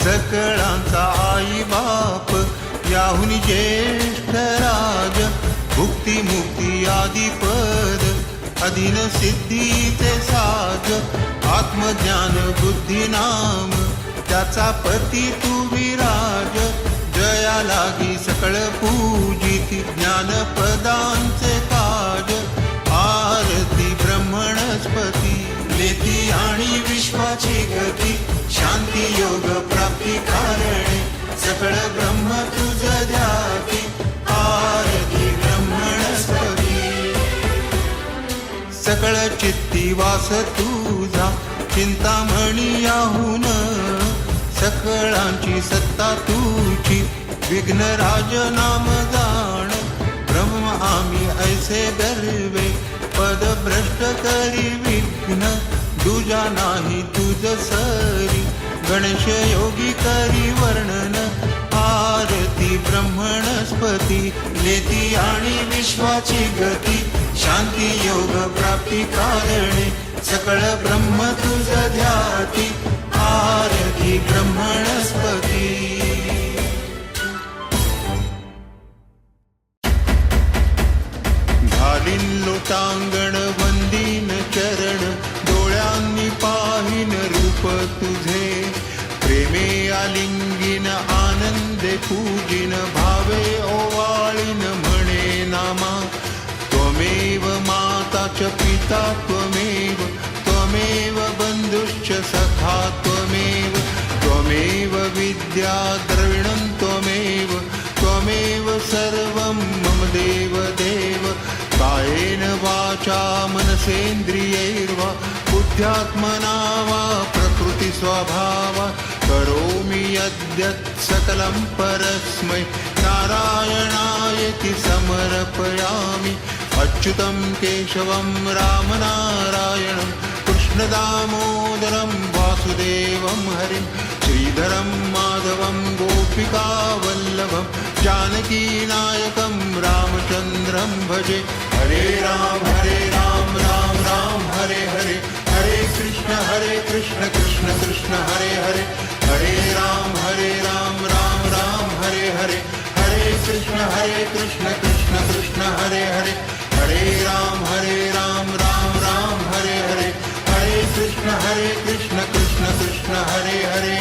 Speaker 3: सकळांचा आई बाप याहुनी ज्येष्ठ राज भुक्ती मुक्ती आदी पद अधीन सिद्धीचे साज आत्मज्ञान बुद्धी नाम त्याचा पती तू विराज जया लागी सकळ पूजिती ज्ञानपदांचे काज आरती ब्रह्मणस्पती नेती आणि विश्वाची गती शांती योग प्राप्ती कारणे सकळ ब्रह्म तुझ ध्याती आरती ब्रह्मणस्पती सकळ चित्ती वास तुझा चिंतामणी याहून सकळांची सत्ता तुझी विघ्नराज नाम जाण ब्रह्म आम्ही ऐसे गर्वे पद भ्रष्ट करी विघ्न दुजा नाही तुझ सरी गणेश योगी करी वर्णन आरती ब्रह्मणस्पती नेती आणि विश्वाची गती शांती योग प्राप्ती कारणे सकळ ब्रह्म तुझ ध्याती आरती ब्रह्मणस्पती घालीन लोटांगण वंदीन चरण डोळ्यांनी पाहिन रूप तुझे प्रेमे आलिंगीन आनंदे पूजिन भावे ओवाळीन म्हणे नामा त्वमेव माता च पिता त्वमेव त्वमेव बंधुश्च सखा त्वमेव त्वमेव विद्या द्रविणं त्वमेव त्वमेव सर्वं मम देव देव कायेन वाचा मनसेन्द्रियैर्वा बुद्ध्यात्मना वा प्रकृति स्वभावा करोमि यद्यत् सकलं परस्मै नारायणायेति समर्पयामि अच्युतं केशवं रामनारायणं कृष्णदामोदरं वासुदेवं हरिं श्रीधरं माधवं गोपिकावल्लभं जानकीनायकं रामचन्द्रं भजे हरे राम राम राम हरे हरे हरे कृष्ण कृष्ण कृष्ण हरे हरे हरे राम राम राम हरे हरे हरे कृष्ण कृष्ण कृष्ण हरे हरे हरे राम राम राम हरे हरे हरे कृष्ण कृष्ण कृष्ण हरे हरे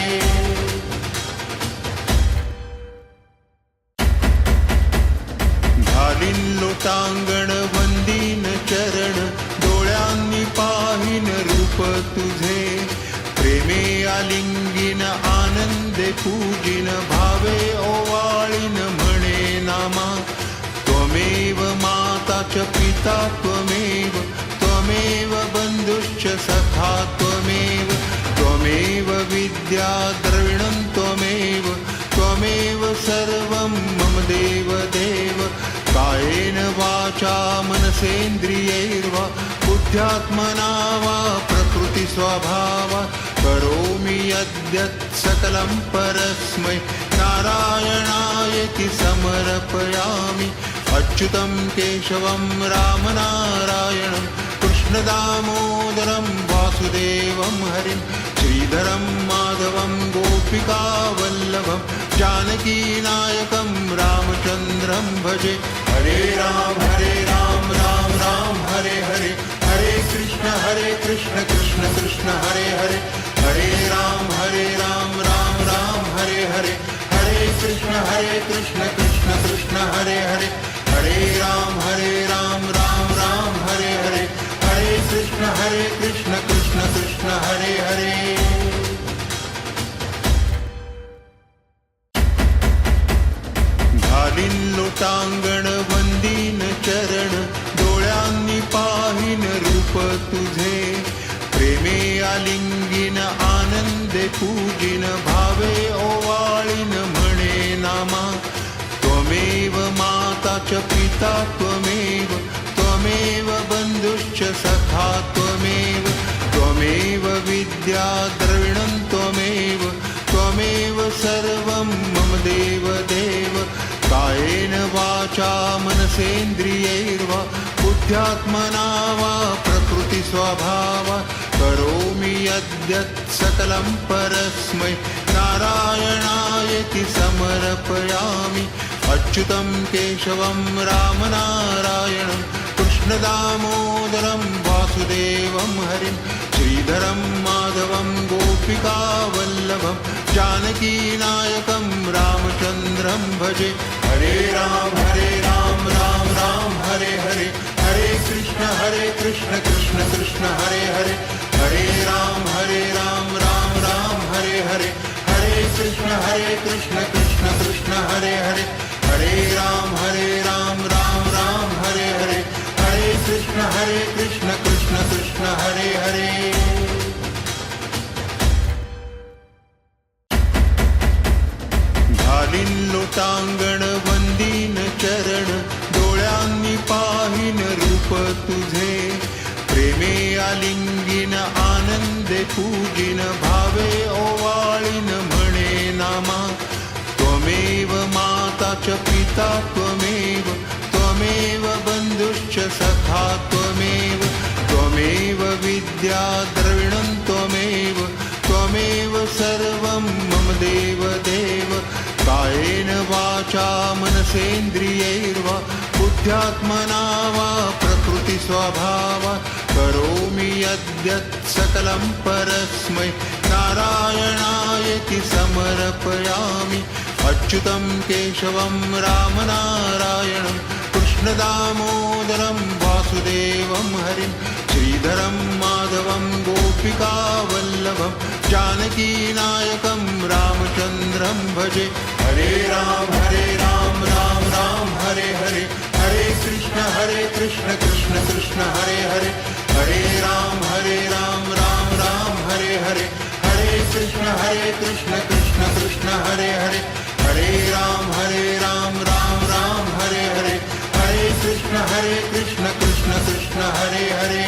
Speaker 3: घालीन लोटांगण वंदीन चरण डोळ्यांनी पाहिन रूप तुझे प्रेमे आलिंगीन आनंदे पूजिन भावे ओवाळीन म्हणे नामा त्वमेव माता च पिता त्वमेव त्वमेव बंधुश्च सखा त्वमेव त्वमेव विद्या द्रविणं त्वमेव त्वमेव सर्वं मम देव देव कायेन वाचा मनसेन्द्रियैर्वा बुद्ध्यात्मना वा प्रकृति स्वभावात् करोमि यद्यत् सकलं परस्मै नारायणायेति समर्पयामि अच्युतं केशवं रामनारायणं कृष्णदामोदरं वासुदेवं हरिं श्रीधरं माधवं गोपिकावल्लभं जानकीनायकं रामचन्द्रं भजे हरे राम राम हरे हरे हरे कृष्ण कृष्ण कृष्ण हरे हरे हरे राम राम हरे हरे हरे कृष्ण कृष्ण कृष्ण हरे हरे हरे राम राम हरे हरे हरे कृष्ण कृष्ण कृष्ण हरे हरे घालीन लोटांगण वंदीन चरण डोळ्यांनी पाहिन रूप तुझे प्रेमे आलिंगीन आनंदे पूजिन भावे ओवाळीन म्हणे नामा त्वमेव माता च पिता त्वमेव त्वमेव बंधुश्च सखा त्वमेव त्वमेव विद्या द्रविणं त्वमेव त्वमेव सर्वं मम देव देव कायेन वाचा मनसेन्द्रियैर्वा बुद्ध्यात्मना वा प्रकृति स्वभावात् करोमि यद्यत् सकलं परस्मै नारायणायेति समर्पयामि अच्युतं केशवं रामनारायणं कृष्णदामोदरं वासुदेवं हरिं श्रीधरं माधवं गोपिकावल्लभं जानकीनायकं रामचन्द्रं भजे हरे राम राम हरे हरे हरे कृष्ण कृष्ण कृष्ण हरे हरे हरे राम राम हरे हरे हरे कृष्ण कृष्ण कृष्ण हरे हरे हरे राम राम हरे हरे हरे कृष्ण कृष्ण कृष्ण हरे हरे घालीन लोटांगण वंदीन चरण डोळ्यांनी पाहिन रूप तुझे प्रेमे आलिंगीन आनंदे पूजिन भावे ओवाळीन म्हणे नामा त्वमेव माता च पिता त्वमेव त्वमेव बंधुश्च सखा त्वमेव त्वमेव विद्या द्रविणं त्वमेव त्वमेव सर्वं मम देव देव कायेन वाचा मनसेन्द्रियैर्वा बुद्ध्यात्मना वा प्रकृति स्वभावात् करोमि यद्यत् सकलं परस्मै नारायणायेति समर्पयामि अच्युतं केशवं रामनारायणं कृष्णदामोदरं वासुदेवं हरिं श्रीधरं माधवं गोपिकावल्लभं जानकीनायकं रामचन्द्रं भजे हरे राम राम हरे हरे हरे कृष्ण कृष्ण कृष्ण हरे हरे हरे राम राम राम हरे हरे हरे कृष्ण कृष्ण कृष्ण कृष्ण हरे हरे.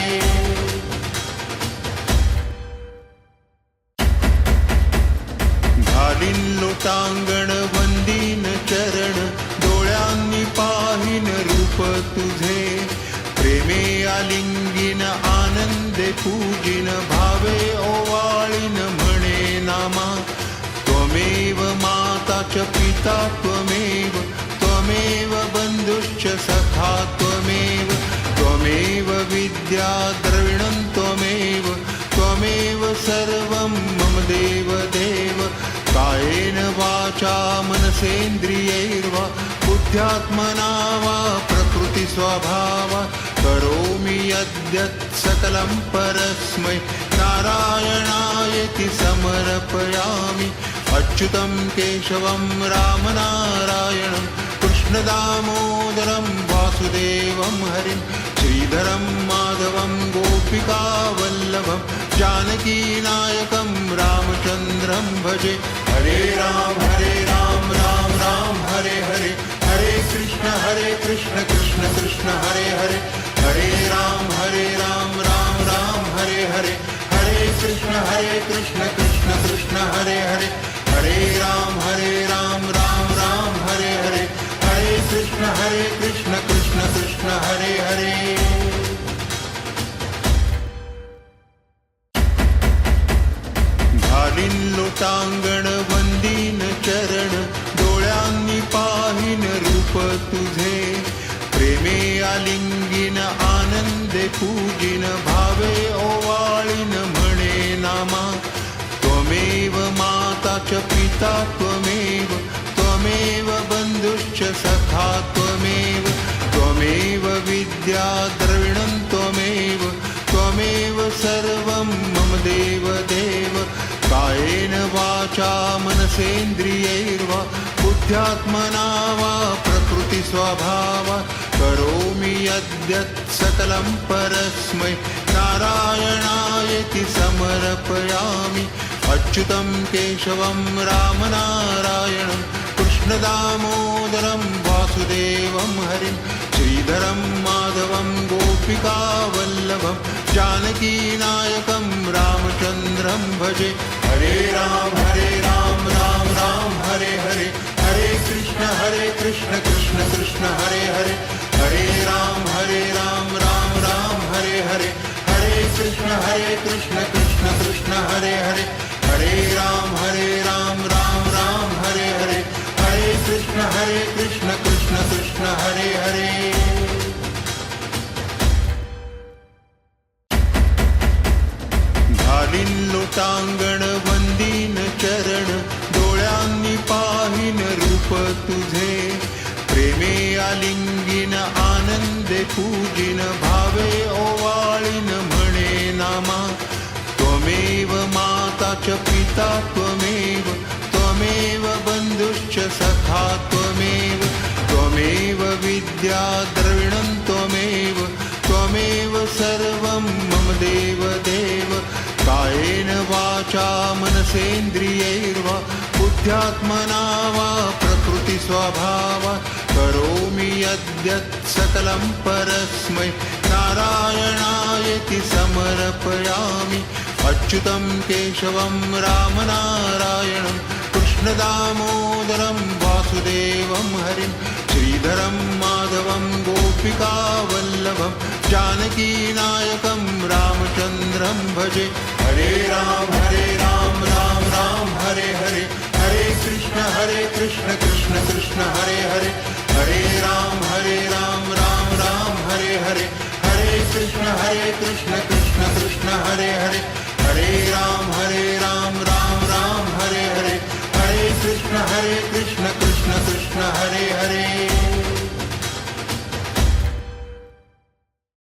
Speaker 3: घालीन लोटांगण वंदीन चरण डोळ्यांनी पाहिन रूप तुझे. प्रेमे आलिंगीन आनंदे पूजिन भावे ओवाळीन म्हणे नामा. त्वमेव माता च पिता त्वमेव त्वमेव बंधुश्च सखा त्वमेव. त्वमेव विद्या द्रविणं त्वमेव त्वमेव सर्वं मम देव देव. कायेन वाचा मनसेन्द्रियैर्वा बुद्ध्यात्मना वा प्रकृति स्वभावा. करोमि यद्यत् सकलं परस्मै नारायणायेति समर्पयामि. अच्युतं केशवं रामनारायणं कृष्णदामोदरं वासुदेवं हरिं. श्रीधरं माधवं गोपिकावल्लभं जानकीनायकं रामचन्द्रं भजे. हरे राम राम राम हरे हरे. हरे कृष्ण कृष्ण कृष्ण हरे हरे. हरे राम राम राम हरे हरे. हरे कृष्ण कृष्ण कृष्ण हरे हरे. हरे राम राम राम हरे हरे. हरे कृष्ण कृष्ण कृष्ण हरे हरे. घालीन लोटांगण वंदीन चरण डोळ्यांनी पाहिन रूप तुझे. प्रेमे आलिंगीन आनंदे पूजिन भावे ओवाळीन म्हणे नामा. त्वमेव माता च पिता त्वमेव त्वमेव बंधुश्च सखा त्वमेव. त्वमेव विद्या द्रविणं त्वमेव त्वमेव सर्वं मम देव देव. कायेन वाचा मनसेन्द्रियैर्वा बुद्ध्यात्मना वा प्रकृति स्वभावा. करोमि यद्यत् सकलं परस्मै नारायणायेति समर्पयामि. अच्युतं केशवं रामनारायणं कृष्णदामोदरं वासुदेवं हरिं. श्रीधरं माधवं गोपिकावल्लभं जानकीनायकं रामचन्द्रं भजे. हरे राम राम हरे हरे. हरे कृष्ण कृष्ण कृष्ण हरे हरे. हरे राम राम हरे हरे. हरे कृष्ण कृष्ण कृष्ण हरे हरे. हरे राम राम हरे हरे. हरे कृष्ण कृष्ण कृष्ण हरे हरे. घालीन लोटांगण वंदीन चरण डोळ्यांनी पाहिन रूप तुझे. प्रेमे आलिंगीन आनंदे पूजिन भावे ओवाळीन म्हणे नामा. त्वमेव माता च पिता त्वमेव त्वमेव बंधुश्च सखा त्वमेव. त्वमेव विद्या द्रविणं त्वमेव त्वमेव सर्वं मम देव देव. कायेन वाचा मनसेन्द्रियैर्वा बुद्ध्यात्मना वा प्रकृति स्वभावा. करोमि यद्यत् सकलं परस्मै नारायणायेति समर्पयामि. अच्युतं केशवं रामनारायणं कृष्णदामोदरं वासुदेवं हरिं. श्रीधरं माधवं गोपिकावल्लभं जानकीनायकं रामचन्द्रं भजे. हरे राम राम हरे हरे. हरे कृष्ण कृष्ण कृष्ण हरे हरे. हरे राम राम हरे हरे. हरे कृष्ण कृष्ण कृष्ण हरे हरे. हरे राम राम हरे हरे. हरे कृष्ण कृष्ण कृष्ण हरे हरे.